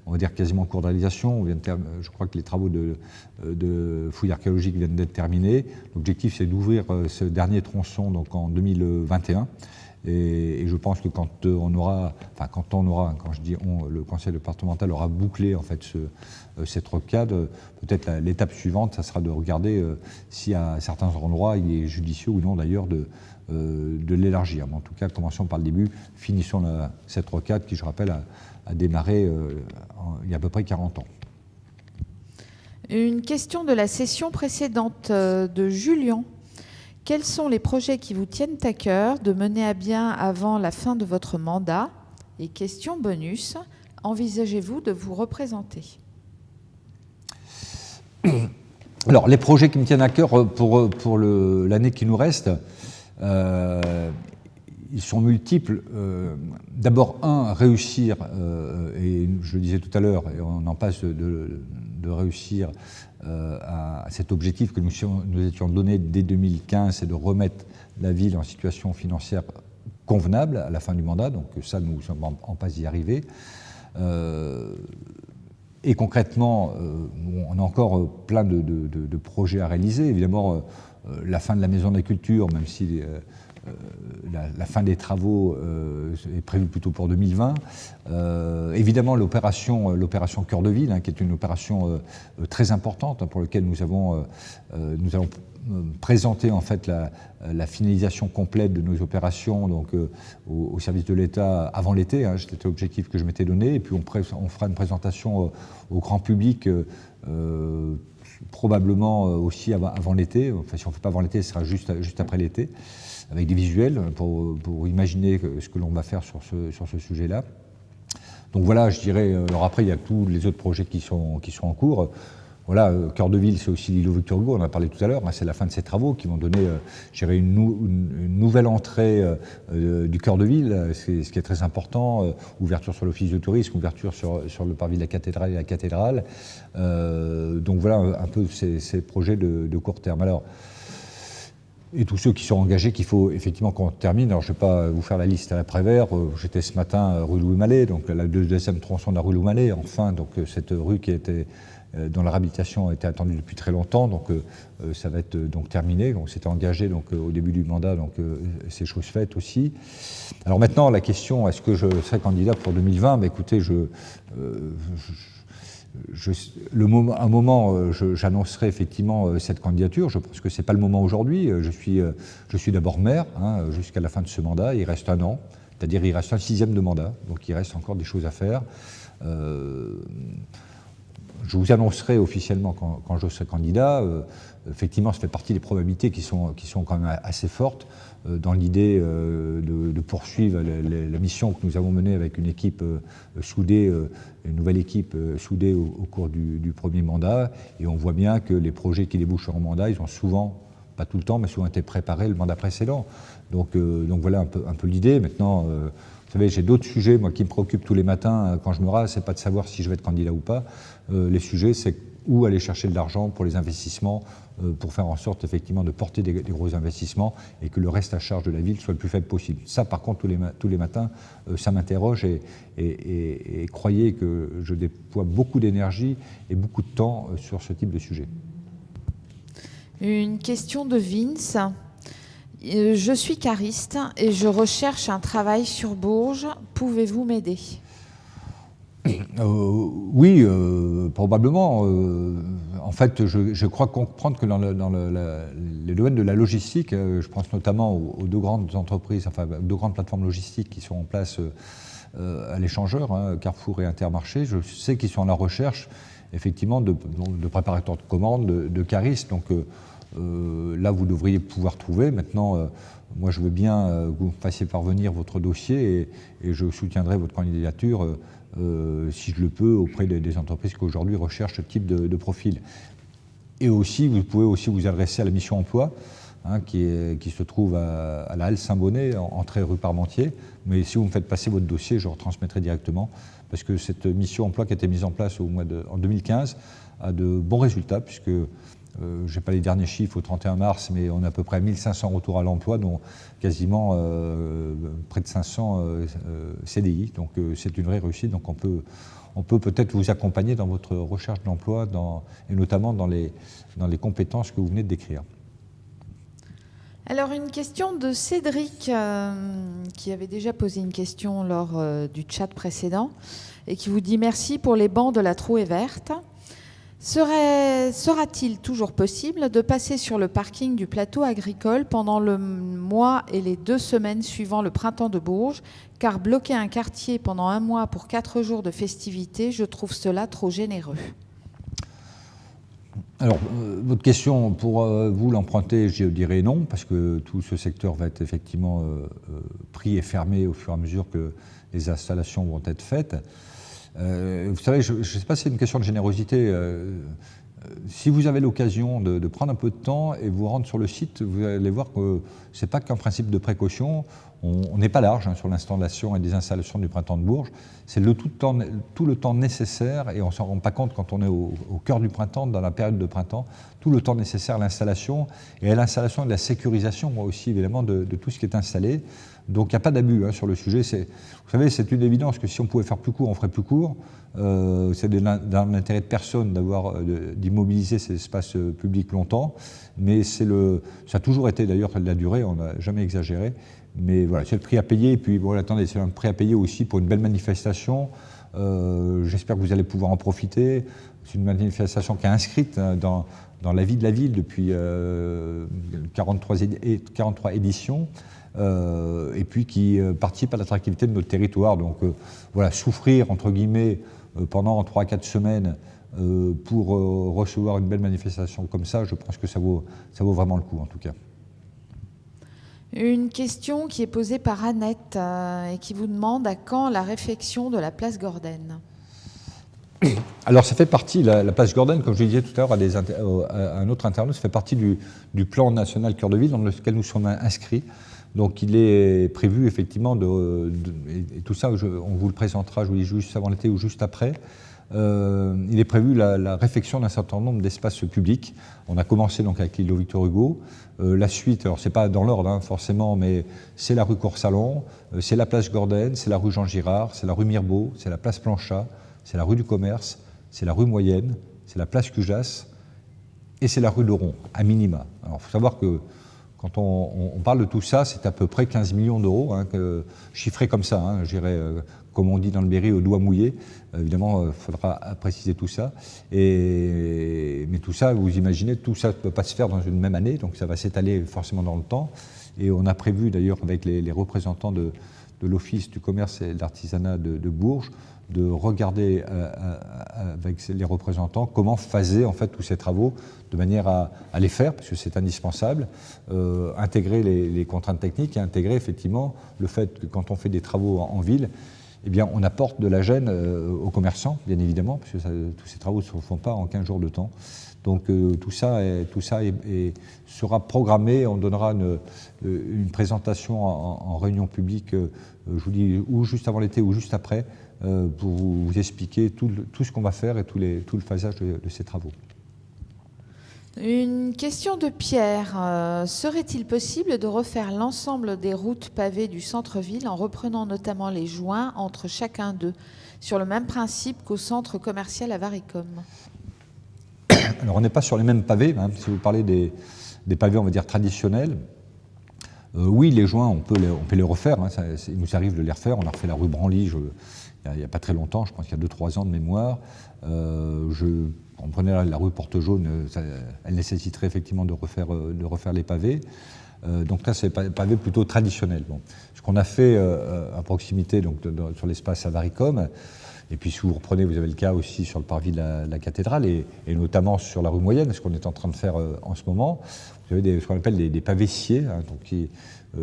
on va dire quasiment en cours de réalisation. Je crois que les travaux de fouilles archéologiques viennent d'être terminés. L'objectif, c'est d'ouvrir ce dernier tronçon donc en 2021. Et je pense que quand je dis on, le conseil départemental aura bouclé en fait cette rocade, peut-être l'étape suivante, ça sera de regarder si à certains endroits il est judicieux ou non d'ailleurs de l'élargir. Mais en tout cas, commençons par le début, finissons cette rocade qui, je rappelle, a démarré il y a à peu près 40 ans. Une question de la session précédente de Julien. Quels sont les projets qui vous tiennent à cœur de mener à bien avant la fin de votre mandat ? Et question bonus, envisagez-vous de vous représenter ? Alors, les projets qui me tiennent à cœur pour l'année qui nous reste, ils sont multiples. D'abord, réussir, et je le disais tout à l'heure, et on en passe de réussir à cet objectif que nous étions donné dès 2015, c'est de remettre la ville en situation financière convenable à la fin du mandat. Donc ça, nous sommes en passe d'y arriver. Et concrètement, on a encore plein de projets à réaliser. Évidemment, la fin de la Maison de la Culture, même si la fin des travaux est prévue plutôt pour 2020. Évidemment, l'opération Cœur de Ville, hein, qui est une opération très importante, hein, pour laquelle nous allons présenter en fait la finalisation complète de nos opérations donc, au service de l'État avant l'été. Hein, c'était l'objectif que je m'étais donné. Et puis on fera une présentation au grand public probablement aussi avant l'été. Enfin, si on ne fait pas avant l'été, ce sera juste après l'été, avec des visuels pour imaginer ce que l'on va faire sur ce sujet-là. Donc voilà, je dirais. Alors après, il y a tous les autres projets qui sont en cours. Voilà, Cœur de Ville, c'est aussi l'îlot Victor Hugo, on en a parlé tout à l'heure, hein, c'est la fin de ces travaux qui vont donner, je dirais, une nouvelle entrée du Cœur de Ville, ce qui est très important, ouverture sur l'office de tourisme, ouverture sur le parvis de la cathédrale et la cathédrale. Donc voilà un peu ces projets de court terme. Alors, et tous ceux qui sont engagés, qu'il faut effectivement qu'on termine. Alors je ne vais pas vous faire la liste à l'après-vert. J'étais ce matin rue Louis-Mallet, donc la deuxième tronçon de la rue Louis-Mallet, enfin, donc cette rue qui était dont la réhabilitation a été attendue depuis très longtemps, donc ça va être donc terminé. On s'était engagé donc au début du mandat, donc c'est chose faite aussi. Alors maintenant, la question, est-ce que je serai candidat pour 2020 ? Mais écoutez, un moment, j'annoncerai effectivement cette candidature. Je pense que c'est pas le moment aujourd'hui. Je suis d'abord maire, hein, jusqu'à la fin de ce mandat. Il reste un an, c'est-à-dire il reste un 6e de mandat, donc il reste encore des choses à faire. Je vous annoncerai officiellement quand je serai candidat. Effectivement, ça fait partie des probabilités qui sont quand même assez fortes dans l'idée de poursuivre la mission que nous avons menée avec une équipe soudée, une nouvelle équipe soudée au cours du premier mandat. Et on voit bien que les projets qui débouchent en mandat, ils ont souvent, pas tout le temps, mais souvent été préparés le mandat précédent. Donc voilà un peu l'idée. Maintenant, vous savez, j'ai d'autres sujets, moi, qui me préoccupent tous les matins quand je me rase, c'est pas de savoir si je vais être candidat ou pas. Les sujets, c'est où aller chercher de l'argent pour les investissements, pour faire en sorte effectivement de porter des gros investissements et que le reste à charge de la ville soit le plus faible possible. Ça, par contre, tous les matins, ça m'interroge et croyez que je déploie beaucoup d'énergie et beaucoup de temps sur ce type de sujet. Une question de Vince. Je suis cariste et je recherche un travail sur Bourges. Pouvez-vous m'aider ? Oui, probablement. En fait, je crois comprendre que dans le domaine de la logistique, je pense notamment aux deux grandes entreprises, enfin deux grandes plateformes logistiques qui sont en place à l'échangeur, hein, Carrefour et Intermarché. Je sais qu'ils sont à la recherche, effectivement, de préparateurs de commandes, de caristes. Donc là, vous devriez pouvoir trouver. Maintenant, moi, je veux bien que vous me fassiez parvenir votre dossier et je soutiendrai votre candidature si je le peux, auprès des entreprises qui aujourd'hui recherchent ce type de profil. Et aussi, vous pouvez aussi vous adresser à la mission emploi, hein, qui se trouve à la halle Saint-Bonnet, entrée rue Parmentier. Mais si vous me faites passer votre dossier, je retransmettrai directement, parce que cette mission emploi qui a été mise en place en 2015 a de bons résultats, puisque je n'ai pas les derniers chiffres au 31 mars, mais on a à peu près 1500 retours à l'emploi, dont quasiment près de 500 CDI. Donc c'est une vraie réussite. Donc on peut peut-être vous accompagner dans votre recherche d'emploi, et notamment dans les compétences que vous venez de décrire. Alors une question de Cédric, qui avait déjà posé une question lors du chat précédent, et qui vous dit merci pour les bancs de la Trouée Verte. Sera-t-il toujours possible de passer sur le parking du plateau agricole pendant le mois et les 2 semaines suivant le printemps de Bourges, car bloquer un quartier pendant 1 mois pour 4 jours de festivités, je trouve cela trop généreux. Alors, votre question, pour vous l'emprunter, je dirais non, parce que tout ce secteur va être effectivement pris et fermé au fur et à mesure que les installations vont être faites. Vous savez, je ne sais pas si c'est une question de générosité. Si vous avez l'occasion de prendre un peu de temps et vous rendre sur le site, vous allez voir que ce n'est pas qu'un principe de précaution. on n'est pas large sur l'installation et désinstallation du printemps de Bourges. C'est tout le temps nécessaire, et on ne s'en rend pas compte quand on est au cœur du printemps, dans la période de printemps, tout le temps nécessaire à l'installation et à l'installation et de la sécurisation aussi évidemment de tout ce qui est installé. Donc il n'y a pas d'abus sur le sujet. Vous savez, c'est une évidence que si on pouvait faire plus court, on ferait plus court. C'est dans l'intérêt de personne d'immobiliser ces espaces publics longtemps, mais ça a toujours été d'ailleurs la durée, on n'a jamais exagéré. Mais voilà, c'est le prix à payer. Et puis, bon, attendez, c'est un prix à payer aussi pour une belle manifestation. J'espère que vous allez pouvoir en profiter. C'est une manifestation qui est inscrite dans la vie de la ville depuis 43 éditions. Et puis qui participe à l'attractivité de notre territoire. Donc voilà, souffrir, entre guillemets, pendant 3-4 semaines pour recevoir une belle manifestation comme ça, je pense que ça vaut vraiment le coup, en tout cas. Une question qui est posée par Annette et qui vous demande à quand la réfection de la place Gordenne. Alors ça fait partie, la place Gordenne, comme je le disais tout à l'heure à un autre internaute, ça fait partie du plan national cœur de ville dans lequel nous sommes inscrits. Donc il est prévu effectivement, et tout ça on vous le présentera, je vous dis, juste avant l'été ou juste après. Il est prévu la réfection d'un certain nombre d'espaces publics. On a commencé donc avec l'îlot Victor Hugo. La suite, alors c'est pas dans l'ordre forcément, mais c'est la rue Cours-Salon, c'est la place Gordenne, c'est la rue Jean Girard, c'est la rue Mirbeau, c'est la place Planchat, c'est la rue du Commerce, c'est la rue Moyenne, c'est la place Cujas et c'est la rue de Ron, à minima. Alors il faut savoir que quand on parle de tout ça, c'est à peu près 15 millions d'euros, chiffré comme ça, je dirais, comme on dit dans le Berry, au doigt mouillé. Évidemment, il faudra préciser tout ça. Mais tout ça, vous imaginez, tout ça ne peut pas se faire dans une même année, donc ça va s'étaler forcément dans le temps. Et on a prévu d'ailleurs avec les représentants de l'Office du commerce et de l'artisanat de Bourges, de regarder avec les représentants comment phaser en fait tous ces travaux de manière à les faire, parce que c'est indispensable, intégrer les contraintes techniques et intégrer effectivement le fait que quand on fait des travaux en ville, eh bien, on apporte de la gêne aux commerçants, bien évidemment, parce que tous ces travaux ne se font pas en 15 jours de temps. Donc tout ça sera programmé, on donnera une présentation en réunion publique, je vous dis, ou juste avant l'été ou juste après, pour vous expliquer tout ce qu'on va faire et tout le phasage de ces travaux. Une question de Pierre. Serait-il possible de refaire l'ensemble des routes pavées du centre-ville en reprenant notamment les joints entre chacun d'eux, sur le même principe qu'au centre commercial à Varicom? Alors on n'est pas sur les mêmes pavés, si vous parlez des pavés, on va dire, traditionnels. Oui, les joints, on peut les refaire, il nous arrive de les refaire. On a refait la rue Branly il n'y a pas très longtemps, je pense qu'il y a 2-3 ans de mémoire. On prenait la rue Porte-Jaune, elle nécessiterait effectivement de refaire les pavés. Donc là, c'est des pavés plutôt traditionnels. Bon. Ce qu'on a fait à proximité, donc, sur l'espace à Varicom, et puis si vous reprenez, vous avez le cas aussi sur le parvis de la cathédrale, et notamment sur la rue Moyenne, ce qu'on est en train de faire en ce moment. Vous avez ce qu'on appelle des pavés sciés,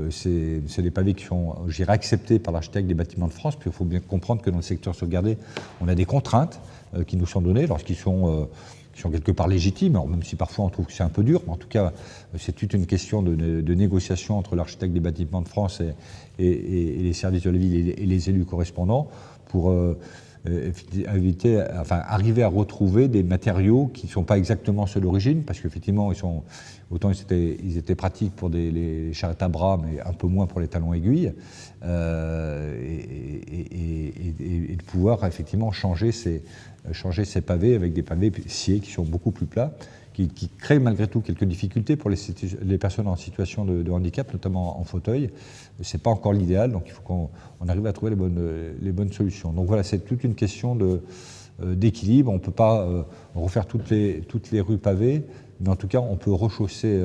c'est des pavés qui sont, je dirais, acceptés par l'architecte des bâtiments de France. Puis il faut bien comprendre que dans le secteur sauvegardé, on a des contraintes qui nous sont données lorsqu'ils sont quelque part légitimes, alors même si parfois on trouve que c'est un peu dur, mais en tout cas c'est toute une question de négociation entre l'architecte des bâtiments de France et les services de la ville et les élus correspondants pour arriver à retrouver des matériaux qui ne sont pas exactement ceux d'origine, parce qu'effectivement autant ils étaient pratiques pour les charrettes à bras, mais un peu moins pour les talons aiguilles, et de pouvoir effectivement changer ces pavés avec des pavés sciés qui sont beaucoup plus plats, qui créent malgré tout quelques difficultés pour les personnes en situation de handicap, notamment en fauteuil. Ce n'est pas encore l'idéal, donc il faut qu'on arrive à trouver les bonnes solutions. Donc voilà, c'est toute une question d'équilibre. On ne peut pas refaire toutes les rues pavées, mais en tout cas, on peut rechausser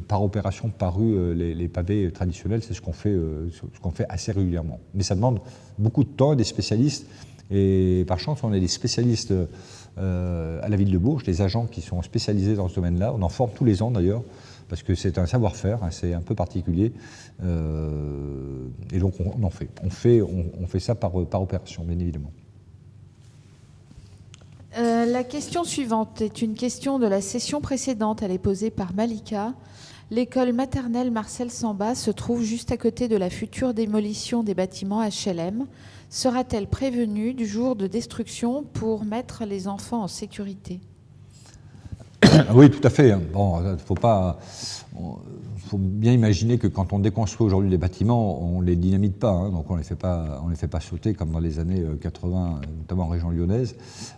par opération, par rue, les pavés traditionnels. C'est ce qu'on fait assez régulièrement. Mais ça demande beaucoup de temps et des spécialistes. Et par chance, on a des spécialistes à la ville de Bourges, des agents qui sont spécialisés dans ce domaine-là. On en forme tous les ans d'ailleurs, parce que c'est un savoir-faire, c'est un peu particulier. Et donc on en fait. On fait ça par opération, bien évidemment. La question suivante est une question de la session précédente. Elle est posée par Malika. L'école maternelle Marcel Samba se trouve juste à côté de la future démolition des bâtiments HLM. Sera-t-elle prévenue du jour de destruction pour mettre les enfants en sécurité? Oui, tout à fait. Bon, faut bien imaginer que quand on déconstruit aujourd'hui les bâtiments, on ne les dynamite pas, hein, donc on ne les fait pas sauter comme dans les années 80, notamment en région lyonnaise.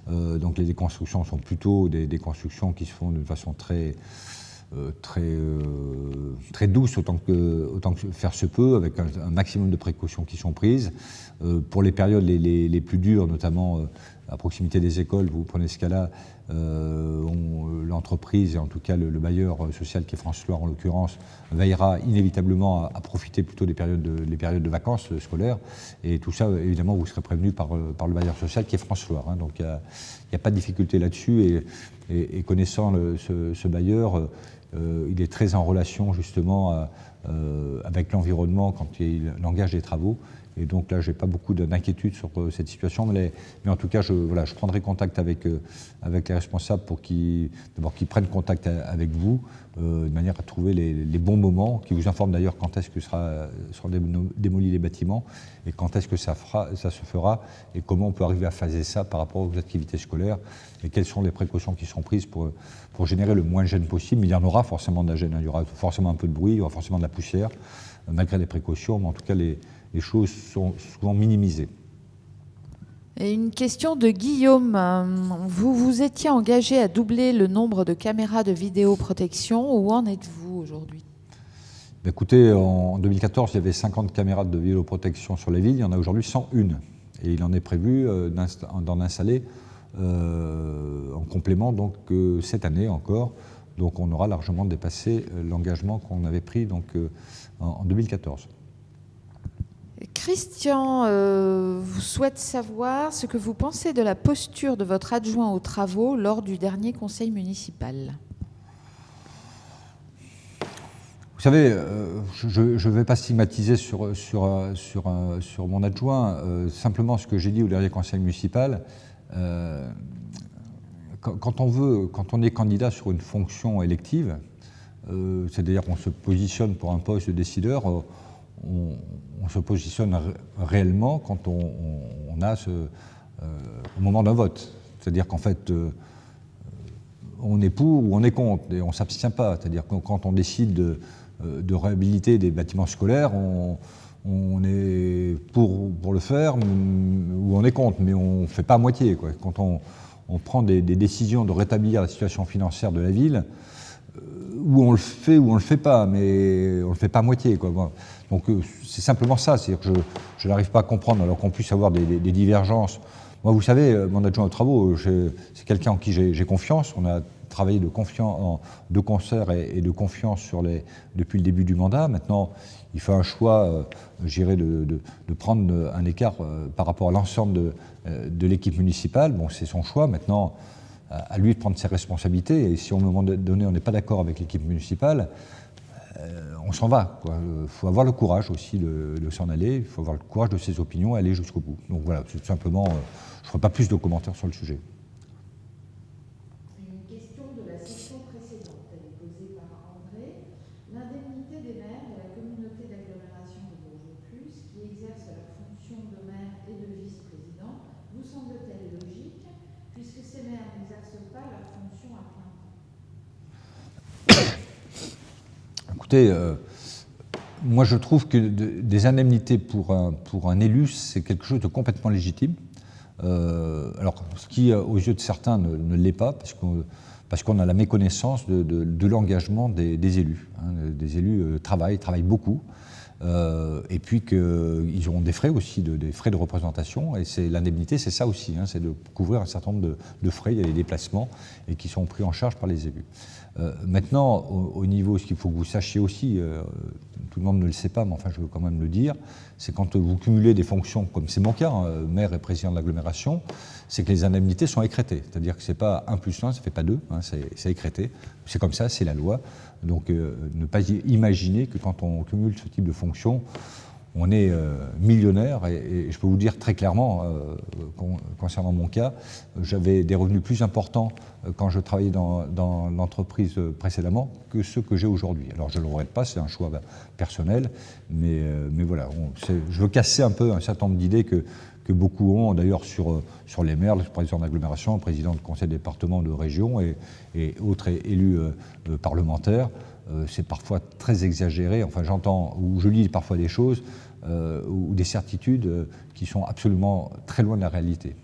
Donc les déconstructions sont plutôt des constructions qui se font d'une façon très douce, autant que faire se peut, avec un maximum de précautions qui sont prises. Pour les périodes les plus dures, notamment à proximité des écoles, vous prenez ce cas-là, l'entreprise, et en tout cas le bailleur social qui est France Loire en l'occurrence, veillera inévitablement à profiter plutôt des périodes de vacances scolaires. Et tout ça, évidemment, vous serez prévenu par le bailleur social qui est France Loire, hein. Donc il n'y a pas de difficulté là-dessus. Et connaissant ce bailleur, il est très en relation justement avec l'environnement quand il engage des travaux. Et donc là, je n'ai pas beaucoup d'inquiétude sur cette situation, mais en tout cas, je prendrai contact avec les responsables pour qu'ils prennent contact avec vous, de manière à trouver les bons moments, qui vous informent d'ailleurs quand est-ce que seront démolis les bâtiments, et quand est-ce que ça se fera, et comment on peut arriver à phaser ça par rapport aux activités scolaires, et quelles sont les précautions qui seront prises pour générer le moins de gêne possible. Mais il y en aura forcément de la gêne, hein. Il y aura forcément un peu de bruit, il y aura forcément de la poussière, malgré les précautions, mais en tout cas, les choses sont souvent minimisées. Et une question de Guillaume. Vous vous étiez engagé à doubler le nombre de caméras de vidéoprotection. Où en êtes-vous aujourd'hui? Écoutez, en 2014, il y avait 50 caméras de vidéoprotection sur les villes. Il y en a aujourd'hui 101. Et il en est prévu d'en installer en complément donc, cette année encore. Donc on aura largement dépassé l'engagement qu'on avait pris donc, en 2014. Christian vous souhaite savoir ce que vous pensez de la posture de votre adjoint aux travaux lors du dernier conseil municipal. Vous savez, je ne vais pas stigmatiser sur mon adjoint. Simplement, ce que j'ai dit au dernier conseil municipal, quand on est candidat sur une fonction élective, c'est-à-dire qu'on se positionne pour un poste de décideur, on se positionne réellement quand on a au moment d'un vote. C'est-à-dire qu'en fait, on est pour ou on est contre, et on ne s'abstient pas. C'est-à-dire que quand on décide de réhabiliter des bâtiments scolaires, on est pour le faire ou on est contre, mais on ne fait pas à moitié, quoi. Quand on prend des décisions de rétablir la situation financière de la ville, où on le fait ou on le fait pas, mais on le fait pas à moitié, quoi. Bon. Donc c'est simplement ça, c'est-à-dire que je n'arrive pas à comprendre, alors qu'on puisse avoir des divergences. Moi, vous savez, mon adjoint aux travaux, c'est quelqu'un en qui j'ai confiance. On a travaillé de concert et de confiance depuis le début du mandat. Maintenant, il fait un choix, je dirais, de prendre un écart par rapport à l'ensemble de l'équipe municipale. Bon, c'est son choix. Maintenant, à lui de prendre ses responsabilités. Et si, au moment donné, on n'est pas d'accord avec l'équipe municipale, on s'en va. Il faut avoir le courage aussi de s'en aller. Il faut avoir le courage de ses opinions et aller jusqu'au bout. Donc voilà, c'est tout simplement, je ne ferai pas plus de commentaires sur le sujet. Une question de la session précédente, elle est posée par André. L'indemnité des maires de la communauté d'agglomération de Bourges-Plus qui exercent leur fonction de maire et de vice-président vous semble-t-elle logique puisque ces maires n'exercent pas leur fonction à plein temps? Écoutez, moi je trouve que des indemnités pour un élu, c'est quelque chose de complètement légitime. Alors, ce qui, aux yeux de certains, ne l'est pas, parce qu'on a la méconnaissance de l'engagement des élus. Hein. Des élus travaillent beaucoup, et puis qu'ils auront des frais aussi, des frais de représentation, et l'indemnité, c'est ça aussi, hein, c'est de couvrir un certain nombre de frais, il y a des déplacements, et qui sont pris en charge par les élus. Maintenant, au niveau, ce qu'il faut que vous sachiez aussi, tout le monde ne le sait pas, mais enfin je veux quand même le dire, c'est quand vous cumulez des fonctions, comme c'est mon cas, hein, maire et président de l'agglomération, c'est que les indemnités sont écrêtées. C'est-à-dire que c'est pas 1 + 1, ça fait pas 2, hein, c'est écrêté. C'est comme ça, c'est la loi. Donc ne pas imaginer que quand on cumule ce type de fonctions, on est millionnaire et je peux vous dire très clairement, concernant mon cas, j'avais des revenus plus importants quand je travaillais dans l'entreprise précédemment que ceux que j'ai aujourd'hui. Alors je ne le regrette pas, c'est un choix personnel, mais voilà, je veux casser un peu un certain nombre d'idées que beaucoup ont, d'ailleurs sur les maires, le président d'agglomération, le président du conseil de département, de région et autres élus parlementaires. C'est parfois très exagéré, enfin j'entends, ou je lis parfois des choses, ou des certitudes qui sont absolument très loin de la réalité.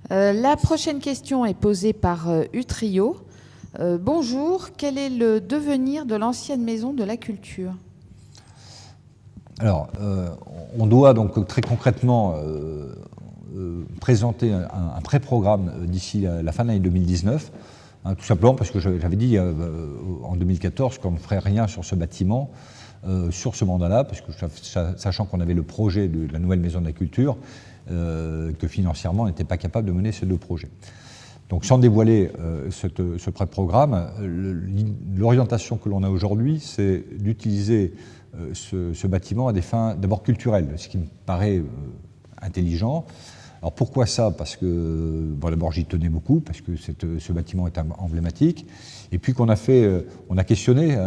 La prochaine question est posée par Utrio. Bonjour, quel est le devenir de l'ancienne maison de la culture ? Alors, on doit donc très concrètement présenter un pré-programme d'ici la fin de l'année 2019, hein, tout simplement parce que j'avais dit en 2014 qu'on ne ferait rien sur ce bâtiment, sur ce mandat-là, parce que sachant qu'on avait le projet de la nouvelle maison de la culture, que financièrement on n'était pas capable de mener ces deux projets. Donc sans dévoiler ce pré-programme, l'orientation que l'on a aujourd'hui, c'est d'utiliser ce bâtiment à des fins d'abord culturelles, ce qui me paraît intelligent. Alors pourquoi ça ? Parce que, bon, d'abord j'y tenais beaucoup, parce que ce bâtiment est emblématique, et puis on a questionné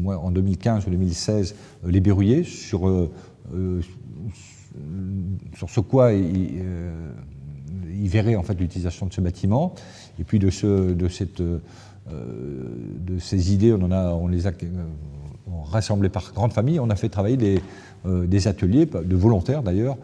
en 2015 ou 2016 les Berruyers sur ce quoi ils verraient en fait l'utilisation de ce bâtiment, et puis de ces idées, on les a rassemblés par grande famille, on a fait travailler des ateliers, de volontaires d'ailleurs,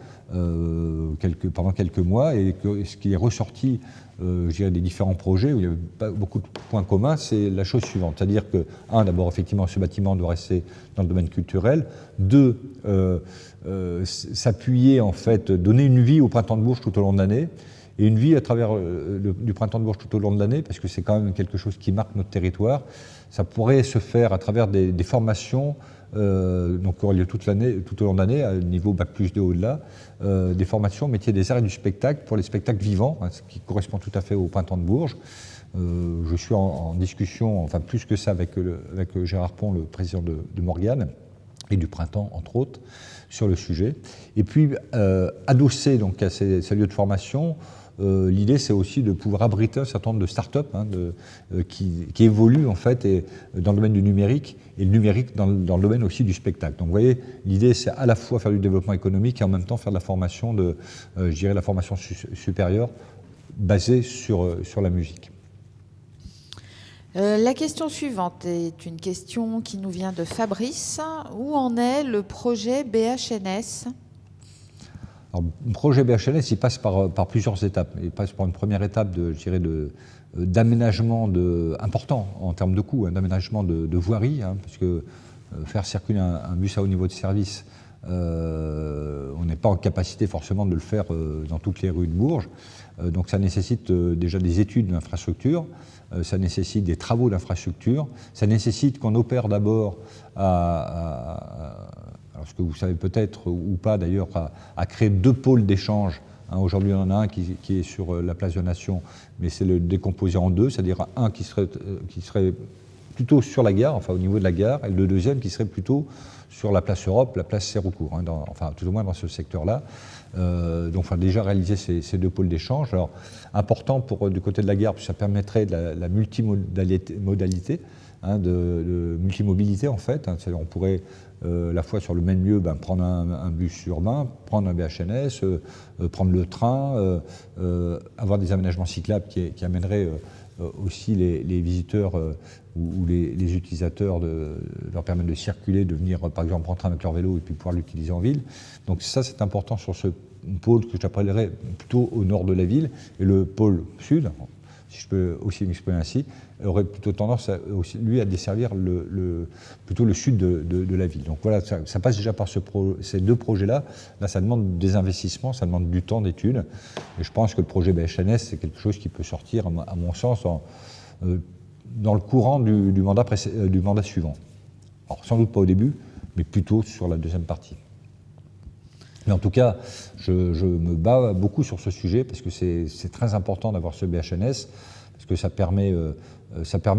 pendant quelques mois, et ce qui est ressorti, je dirais, des différents projets, où il y avait pas beaucoup de points communs, c'est la chose suivante, c'est-à-dire que, d'abord, effectivement, ce bâtiment doit rester dans le domaine culturel, deux, s'appuyer, en fait, donner une vie au Printemps de Bourges tout au long de l'année, et une vie à travers du Printemps de Bourges tout au long de l'année, parce que c'est quand même quelque chose qui marque notre territoire. Ça pourrait se faire à travers des formations, donc qui auraient lieu tout au long de l'année, à niveau Bac+2 au-delà, des formations métiers des arts et du spectacle pour les spectacles vivants, hein, ce qui correspond tout à fait au Printemps de Bourges. Je suis en discussion, enfin plus que ça, avec Gérard Pont, le président de Morgane, et du Printemps, entre autres, sur le sujet. Et puis, adossé donc, à ces lieux de formation, l'idée, c'est aussi de pouvoir abriter un certain nombre de start-up qui évoluent en fait dans le domaine du numérique, et le numérique dans le domaine aussi du spectacle. Donc vous voyez, l'idée, c'est à la fois faire du développement économique et en même temps faire de la formation, je dirais la formation supérieure basée sur la musique. La question suivante est une question qui nous vient de Fabrice. Où en est le projet BHNS ? Alors, le projet BHNS, il passe par plusieurs étapes. Il passe par une première étape d'aménagement important en termes de coûts, d'aménagement de voirie, hein, parce que faire circuler un bus à haut niveau de service, on n'est pas en capacité forcément de le faire dans toutes les rues de Bourges. Donc ça nécessite déjà des études d'infrastructure, ça nécessite des travaux d'infrastructure, ça nécessite qu'on opère d'abord alors ce que vous savez peut-être ou pas d'ailleurs, à créer 2 pôles d'échange. Hein, aujourd'hui, on en a un qui est sur la place de la Nation, mais c'est le décomposer en 2, c'est-à-dire un qui serait plutôt sur la gare, enfin au niveau de la gare, et le deuxième qui serait plutôt sur la place Europe, la place Séroucourt, hein, enfin tout au moins dans ce secteur-là. Donc enfin, déjà réaliser ces 2 pôles d'échange. Alors important du côté de la gare, puisque ça permettrait de la multimodalité, hein, de multimobilité en fait. Hein, c'est-à-dire on pourrait la fois sur le même lieu prendre un bus urbain, prendre un BHNS, prendre le train, avoir des aménagements cyclables qui amèneraient aussi les visiteurs ou les utilisateurs leur permettre de circuler, de venir par exemple prendre un train avec leur vélo et puis pouvoir l'utiliser en ville. Donc ça c'est important sur ce pôle que j'appellerais plutôt au nord de la ville, et le pôle sud, si je peux aussi m'exprimer ainsi, aurait plutôt tendance lui à desservir plutôt le sud de la ville. Donc voilà, ça passe déjà par ces 2 projets-là. Là, ça demande des investissements, ça demande du temps d'études. Et je pense que le projet BHNS, c'est quelque chose qui peut sortir, à mon sens, dans le courant du mandat suivant. Alors, sans doute pas au début, mais plutôt sur la deuxième partie. Mais en tout cas, je me bats beaucoup sur ce sujet, parce que c'est très important d'avoir ce BHNS, parce que ça permet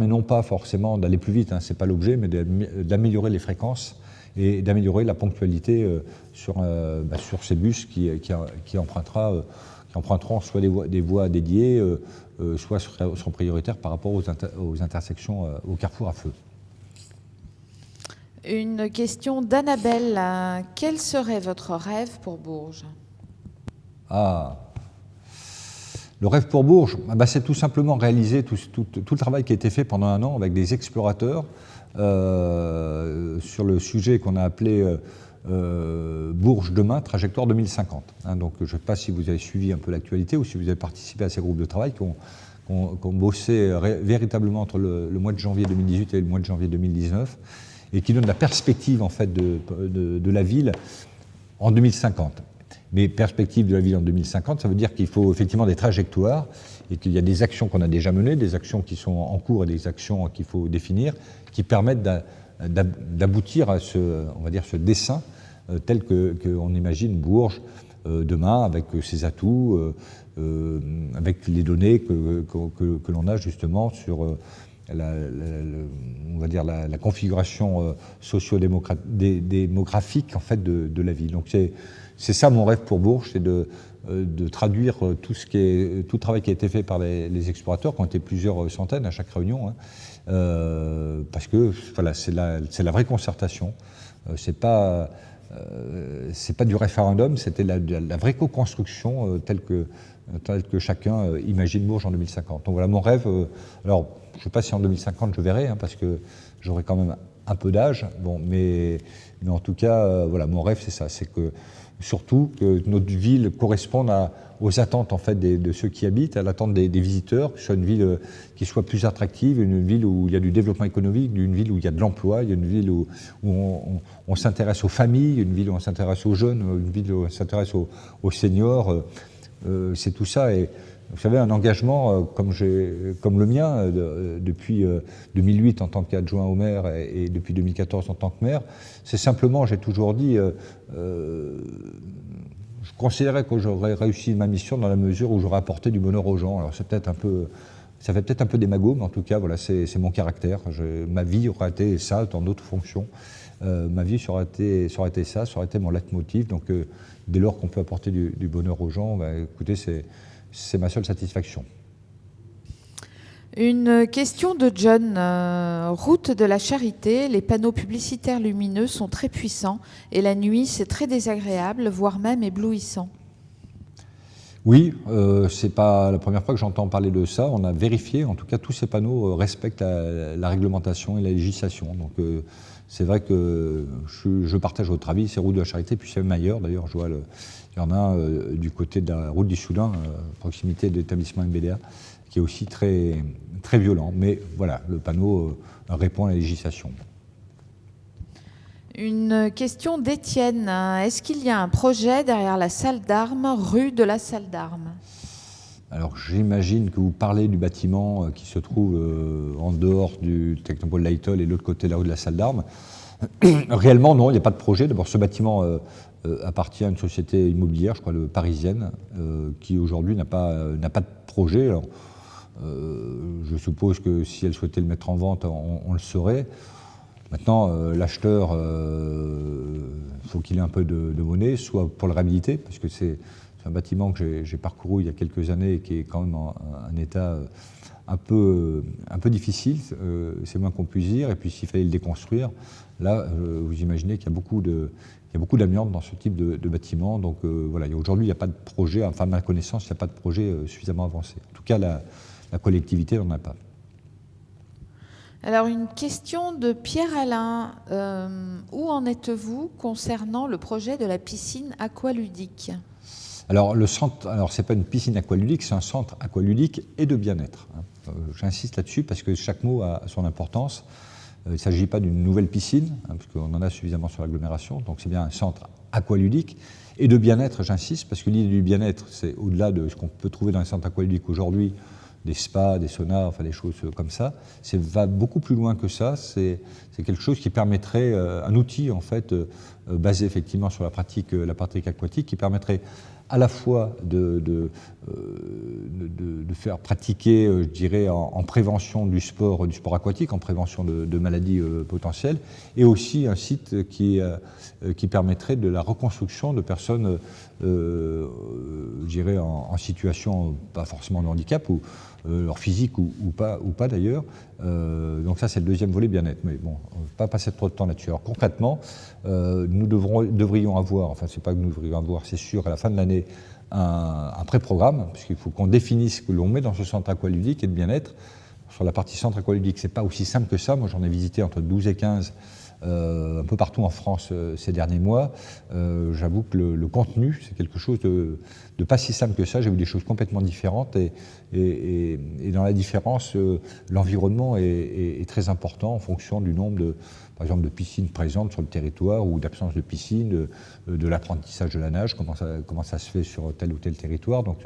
non pas forcément d'aller plus vite, hein, c'est pas l'objet, mais d'améliorer les fréquences et d'améliorer la ponctualité sur ces bus qui emprunteront soit des voies dédiées, soit seront prioritaires par rapport aux intersections, au carrefour à feu. Une question d'Annabelle. Quel serait votre rêve pour Bourges? Le rêve pour Bourges, c'est tout simplement réaliser tout le travail qui a été fait pendant un an avec des explorateurs sur le sujet qu'on a appelé Bourges demain, trajectoire 2050. Hein, donc je ne sais pas si vous avez suivi un peu l'actualité ou si vous avez participé à ces groupes de travail qui ont bossé véritablement entre le mois de janvier 2018 et le mois de janvier 2019 et qui donnent la perspective en fait de la ville en 2050. Mais perspective de la ville en 2050, ça veut dire qu'il faut effectivement des trajectoires et qu'il y a des actions qu'on a déjà menées, des actions qui sont en cours et des actions qu'il faut définir, qui permettent d'aboutir à ce dessin tel qu'on imagine Bourges demain, avec ses atouts, avec les données que l'on a justement sur on va dire la configuration socio-démographique en fait de la ville. Donc c'est ça mon rêve pour Bourges, c'est de traduire tout le travail qui a été fait par les explorateurs, qui ont été plusieurs centaines à chaque réunion, hein, parce que voilà, c'est la vraie concertation. C'est pas du référendum, c'était la vraie co-construction telle que chacun imagine Bourges en 2050. Donc voilà mon rêve. Alors je ne sais pas si en 2050 je verrai, hein, parce que j'aurai quand même un peu d'âge. Bon, mais en tout cas, voilà, mon rêve c'est ça, c'est que surtout que notre ville corresponde aux attentes en fait de ceux qui habitent, à l'attente des visiteurs, que ce soit une ville qui soit plus attractive, une ville où il y a du développement économique, une ville où il y a de l'emploi, une ville où on s'intéresse aux familles, une ville où on s'intéresse aux jeunes, une ville où on s'intéresse aux seniors. C'est tout ça. Et vous savez, un engagement comme le mien depuis 2008 en tant qu'adjoint au maire et depuis 2014 en tant que maire, c'est simplement, j'ai toujours dit, je considérais que j'aurais réussi ma mission dans la mesure où j'aurais apporté du bonheur aux gens. Alors ça fait peut-être un peu démago, mais en tout cas, voilà, c'est mon caractère. Ma vie aurait été ça dans d'autres fonctions. Ma vie ça aurait été ça, ça aurait été mon leitmotiv. Donc dès lors qu'on peut apporter du bonheur aux gens, écoutez, c'est ma seule satisfaction. Une question de John. Route de la Charité, les panneaux publicitaires lumineux sont très puissants et la nuit c'est très désagréable, voire même éblouissant. Oui, c'est pas la première fois que j'entends parler de ça. On a vérifié, en tout cas tous ces panneaux respectent la réglementation et la législation. Donc c'est vrai que je partage votre avis, c'est route de la Charité, puis c'est même ailleurs. D'ailleurs, je vois il y en a un du côté de la route du Soudan, proximité de l'établissement MBDA, qui est aussi très, très violent. Mais voilà, le panneau répond à la législation. Une question d'Étienne. Est-ce qu'il y a un projet derrière la salle d'armes, rue de la salle d'armes? Alors j'imagine que vous parlez du bâtiment qui se trouve en dehors du Technopole Lightol et de l'autre côté de la rue de la salle d'armes. Réellement, non, il n'y a pas de projet. D'abord, ce bâtiment appartient à une société immobilière, je crois, parisienne, qui aujourd'hui n'a pas de projet. Alors, je suppose que si elle souhaitait le mettre en vente, on le saurait. Maintenant, l'acheteur, faut qu'il ait un peu de monnaie, soit pour le réhabiliter, parce que c'est un bâtiment que j'ai parcouru il y a quelques années et qui est quand même en un état un peu difficile, c'est moins qu'on puisse dire. Et puis s'il fallait le déconstruire, là, vous imaginez qu'il y a beaucoup d'amiante dans ce type de bâtiment. Donc voilà, aujourd'hui, il n'y a pas de projet, enfin à ma connaissance, il n'y a pas de projet suffisamment avancé. En tout cas, la collectivité n'en a pas. Alors, une question de Pierre-Alain. Où en êtes-vous concernant le projet de la piscine aqualudique? Alors, c'est pas une piscine aqualudique, c'est un centre aqualudique et de bien-être. J'insiste là-dessus parce que chaque mot a son importance. Il ne s'agit pas d'une nouvelle piscine, parce qu'on en a suffisamment sur l'agglomération, donc c'est bien un centre aqualudique et de bien-être, j'insiste, parce que l'idée du bien-être, c'est au-delà de ce qu'on peut trouver dans les centres aqualudiques aujourd'hui, des spas, des saunas, enfin des choses comme ça. Va beaucoup plus loin que ça. C'est quelque chose qui permettrait, un outil en fait, basé effectivement sur la pratique aquatique, qui permettrait à la fois de faire pratiquer, je dirais, en prévention du sport aquatique, en prévention de maladies potentielles, et aussi un site qui permettrait de la reconstruction de personnes, je dirais, en situation pas forcément de handicap, ou leur physique ou pas d'ailleurs. Donc ça, c'est le deuxième volet bien-être. Mais bon, on ne va pas passer trop de temps là-dessus. Alors concrètement, nous devrions avoir, enfin c'est pas que nous devrions avoir, c'est sûr, à la fin de l'année, un pré-programme, puisqu'il faut qu'on définisse ce que l'on met dans ce centre aqualudique et de bien-être. Sur la partie centre aqualudique, c'est pas aussi simple que ça. Moi, j'en ai visité entre 12 et 15 un peu partout en France ces derniers mois. J'avoue que le contenu, c'est quelque chose de pas si simple que ça. J'ai vu des choses complètement différentes et dans la différence, l'environnement est très important en fonction du nombre par exemple, de piscines présentes sur le territoire ou d'absence de piscine, de l'apprentissage de la nage, comment ça se fait sur tel ou tel territoire. Donc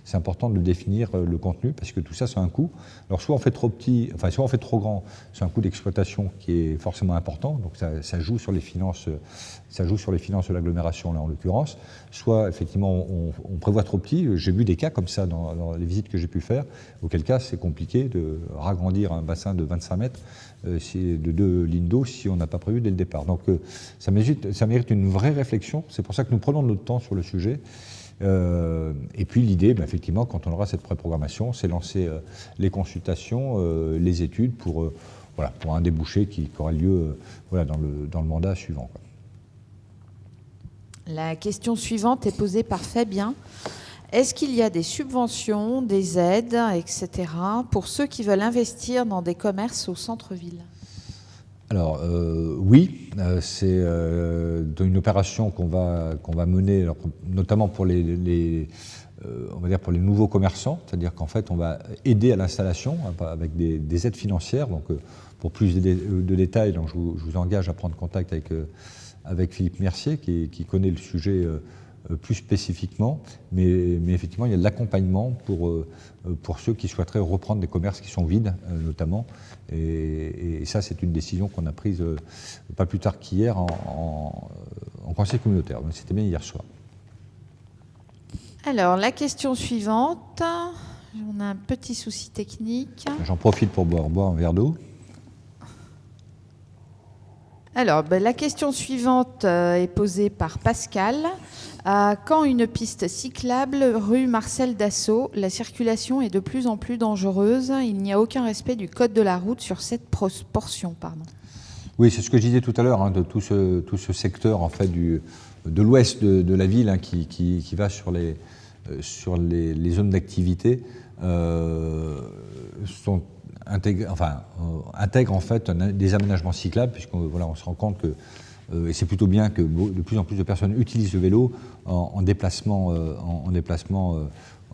c'est important de définir le contenu parce que tout ça, c'est un coût. Alors soit on fait trop petit, enfin soit on fait trop grand, c'est un coût d'exploitation qui est forcément important, donc ça joue sur les finances, de l'agglomération là en l'occurrence. Soit effectivement on prévoit trop petit. J'ai vu des cas comme ça dans les visites que j'ai pu faire, auquel cas c'est compliqué de ragrandir un bassin de 25 mètres de 2 lignes d'eau si on n'a pas prévu dès le départ. Donc ça mérite une vraie réflexion. C'est pour ça que nous prenons notre temps sur le sujet. Et puis l'idée, effectivement, quand on aura cette pré-programmation, c'est lancer les consultations, les études pour un débouché qui aura lieu dans le mandat suivant, quoi. La question suivante est posée par Fabien. Est-ce qu'il y a des subventions, des aides, etc., pour ceux qui veulent investir dans des commerces au centre-ville ? Alors oui, c'est une opération qu'on va mener, alors, notamment pour on va dire pour les nouveaux commerçants, c'est-à-dire qu'en fait on va aider à l'installation avec des aides financières. Donc pour plus de détails, donc, je vous engage à prendre contact avec Philippe Mercier qui connaît le sujet plus spécifiquement, mais effectivement il y a de l'accompagnement pour ceux qui souhaiteraient reprendre des commerces qui sont vides notamment, et ça c'est une décision qu'on a prise pas plus tard qu'hier en conseil communautaire, c'était bien hier soir. Alors la question suivante, on a un petit souci technique. J'en profite pour boire un verre d'eau. Alors, la question suivante est posée par Pascal. À quand une piste cyclable rue Marcel Dassault ? La circulation est de plus en plus dangereuse. Il n'y a aucun respect du code de la route sur cette portion. Oui, c'est ce que je disais tout à l'heure, de tout ce secteur en fait, de l'ouest de la ville qui va sur les zones d'activité intègre en fait des aménagements cyclables, puisqu'on on se rend compte que, et c'est plutôt bien que de plus en plus de personnes utilisent le vélo en déplacement,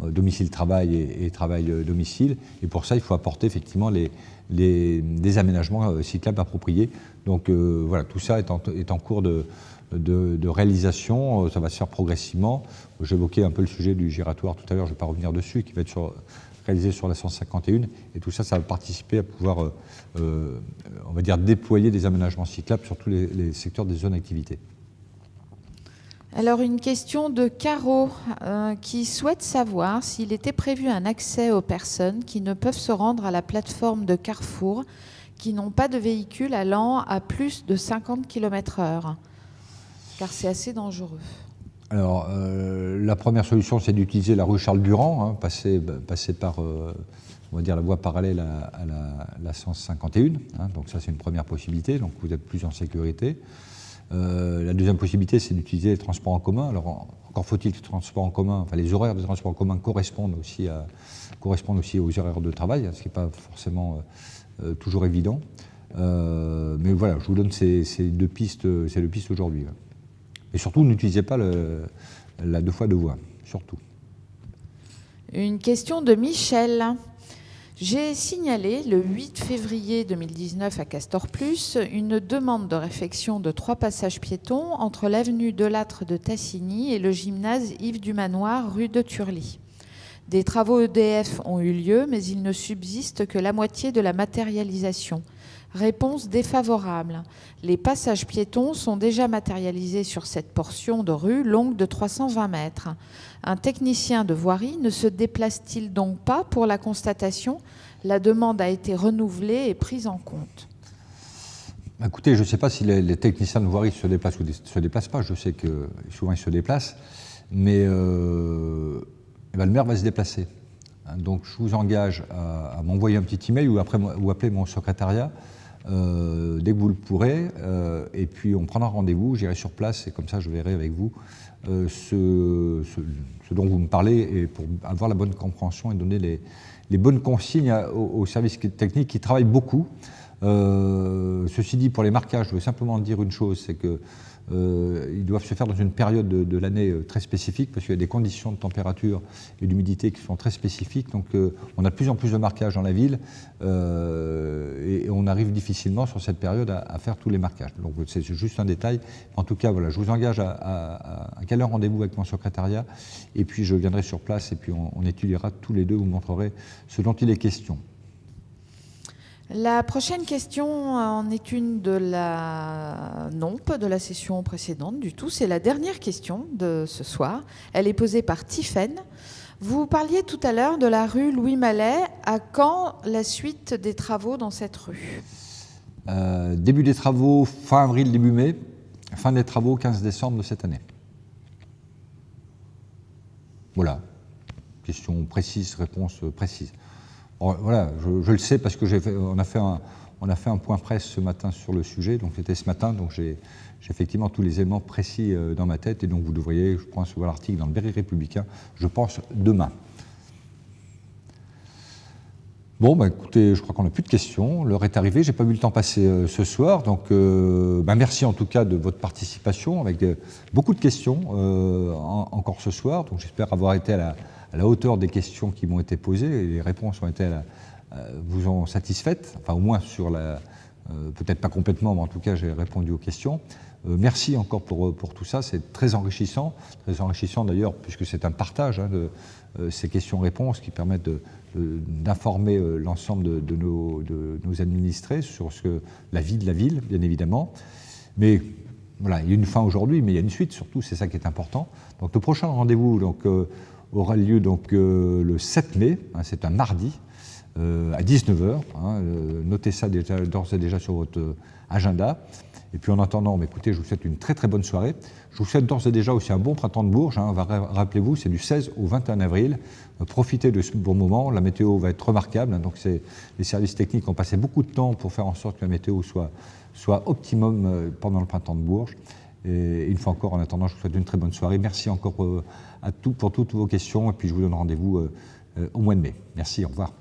domicile-travail et travail-domicile. Et pour ça, il faut apporter effectivement des aménagements cyclables appropriés. Donc tout ça est en cours de réalisation. Ça va se faire progressivement. J'évoquais un peu le sujet du giratoire tout à l'heure, je ne vais pas revenir dessus, qui va être réalisé sur la 151, et tout ça, ça va participer à pouvoir, on va dire, déployer des aménagements cyclables sur tous les secteurs des zones d'activité. Alors, une question de Caro qui souhaite savoir s'il était prévu un accès aux personnes qui ne peuvent se rendre à la plateforme de Carrefour, qui n'ont pas de véhicule allant à plus de 50 km/h, car c'est assez dangereux. Alors, la première solution, c'est d'utiliser la rue Charles-Durand, passer par, on va dire, la voie parallèle à la 151. Donc ça, c'est une première possibilité. Donc vous êtes plus en sécurité. La deuxième possibilité, c'est d'utiliser les transports en commun. Alors, encore faut-il que les transports en commun, les horaires des transports en commun correspondent aussi aux horaires de travail, ce qui n'est pas forcément toujours évident. Mais voilà, je vous donne ces deux pistes aujourd'hui. Et surtout, n'utilisez pas la 2 fois 2 voies, surtout. Une question de Michel. J'ai signalé le 8 février 2019 à Castor Plus une demande de réfection de 3 passages piétons entre l'avenue Delattre de Tassigny et le gymnase Yves du Manoir, rue de Turly. Des travaux EDF ont eu lieu, mais il ne subsiste que la moitié de la matérialisation. Réponse défavorable. Les passages piétons sont déjà matérialisés sur cette portion de rue longue de 320 mètres. Un technicien de voirie ne se déplace-t-il donc pas pour la constatation? La demande a été renouvelée et prise en compte. Écoutez, je ne sais pas si les techniciens de voirie se déplacent ou ne se déplacent pas. Je sais que souvent ils se déplacent, mais le maire va se déplacer. Donc je vous engage à m'envoyer un petit email ou appeler mon secrétariat dès que vous le pourrez, et puis on prendra rendez-vous, j'irai sur place et comme ça je verrai avec vous ce dont vous me parlez, et pour avoir la bonne compréhension et donner les bonnes consignes aux services techniques qui travaillent beaucoup. Ceci dit, pour les marquages, je veux simplement dire une chose, c'est que ils doivent se faire dans une période de l'année très spécifique, parce qu'il y a des conditions de température et d'humidité qui sont très spécifiques. Donc on a de plus en plus de marquages dans la ville, et on arrive difficilement sur cette période à faire tous les marquages. Donc c'est juste un détail. En tout cas, voilà, je vous engage à caler un rendez-vous avec mon secrétariat, et puis je viendrai sur place, et puis on étudiera tous les deux, vous montrerez ce dont il est question. La prochaine question en est une de la pas de la session précédente du tout. C'est la dernière question de ce soir. Elle est posée par Tiffaine. Vous parliez tout à l'heure de la rue Louis Mallet. À quand la suite des travaux dans cette rue? Début des travaux fin avril, début mai. Fin des travaux 15 décembre de cette année. Voilà. Question précise, réponse précise. Voilà, je le sais parce que on a fait un point presse ce matin sur le sujet, donc c'était ce matin, donc j'ai effectivement tous les éléments précis dans ma tête, et donc vous devriez, je pense, voir l'article dans le Berry Républicain, je pense, demain. Bon, bah, écoutez, je crois qu'on n'a plus de questions, l'heure est arrivée, j'ai pas vu le temps passer ce soir, donc merci en tout cas de votre participation, avec beaucoup de questions encore ce soir, donc j'espère avoir été à la hauteur des questions qui m'ont été posées, et les réponses ont été vous ont satisfaites, enfin au moins sur peut-être pas complètement, mais en tout cas j'ai répondu aux questions. Merci encore pour tout ça, c'est très enrichissant d'ailleurs, puisque c'est un partage de ces questions-réponses qui permettent d'informer l'ensemble de nos administrés sur la vie de la ville, bien évidemment. Mais voilà, il y a une fin aujourd'hui, mais il y a une suite surtout, c'est ça qui est important. Donc le prochain rendez-vous aura lieu le 7 mai, c'est un mardi, à 19h. Notez ça d'ores et déjà sur votre agenda. Et puis en attendant, écoutez, je vous souhaite une très très bonne soirée. Je vous souhaite d'ores et déjà aussi un bon printemps de Bourges. Rappelez-vous, c'est du 16 au 21 avril. Profitez de ce bon moment. La météo va être remarquable. Donc les services techniques ont passé beaucoup de temps pour faire en sorte que la météo soit optimum pendant le printemps de Bourges. Et une fois encore, en attendant, je vous souhaite une très bonne soirée. Merci encore pour toutes vos questions. Et puis je vous donne rendez-vous au mois de mai. Merci, au revoir.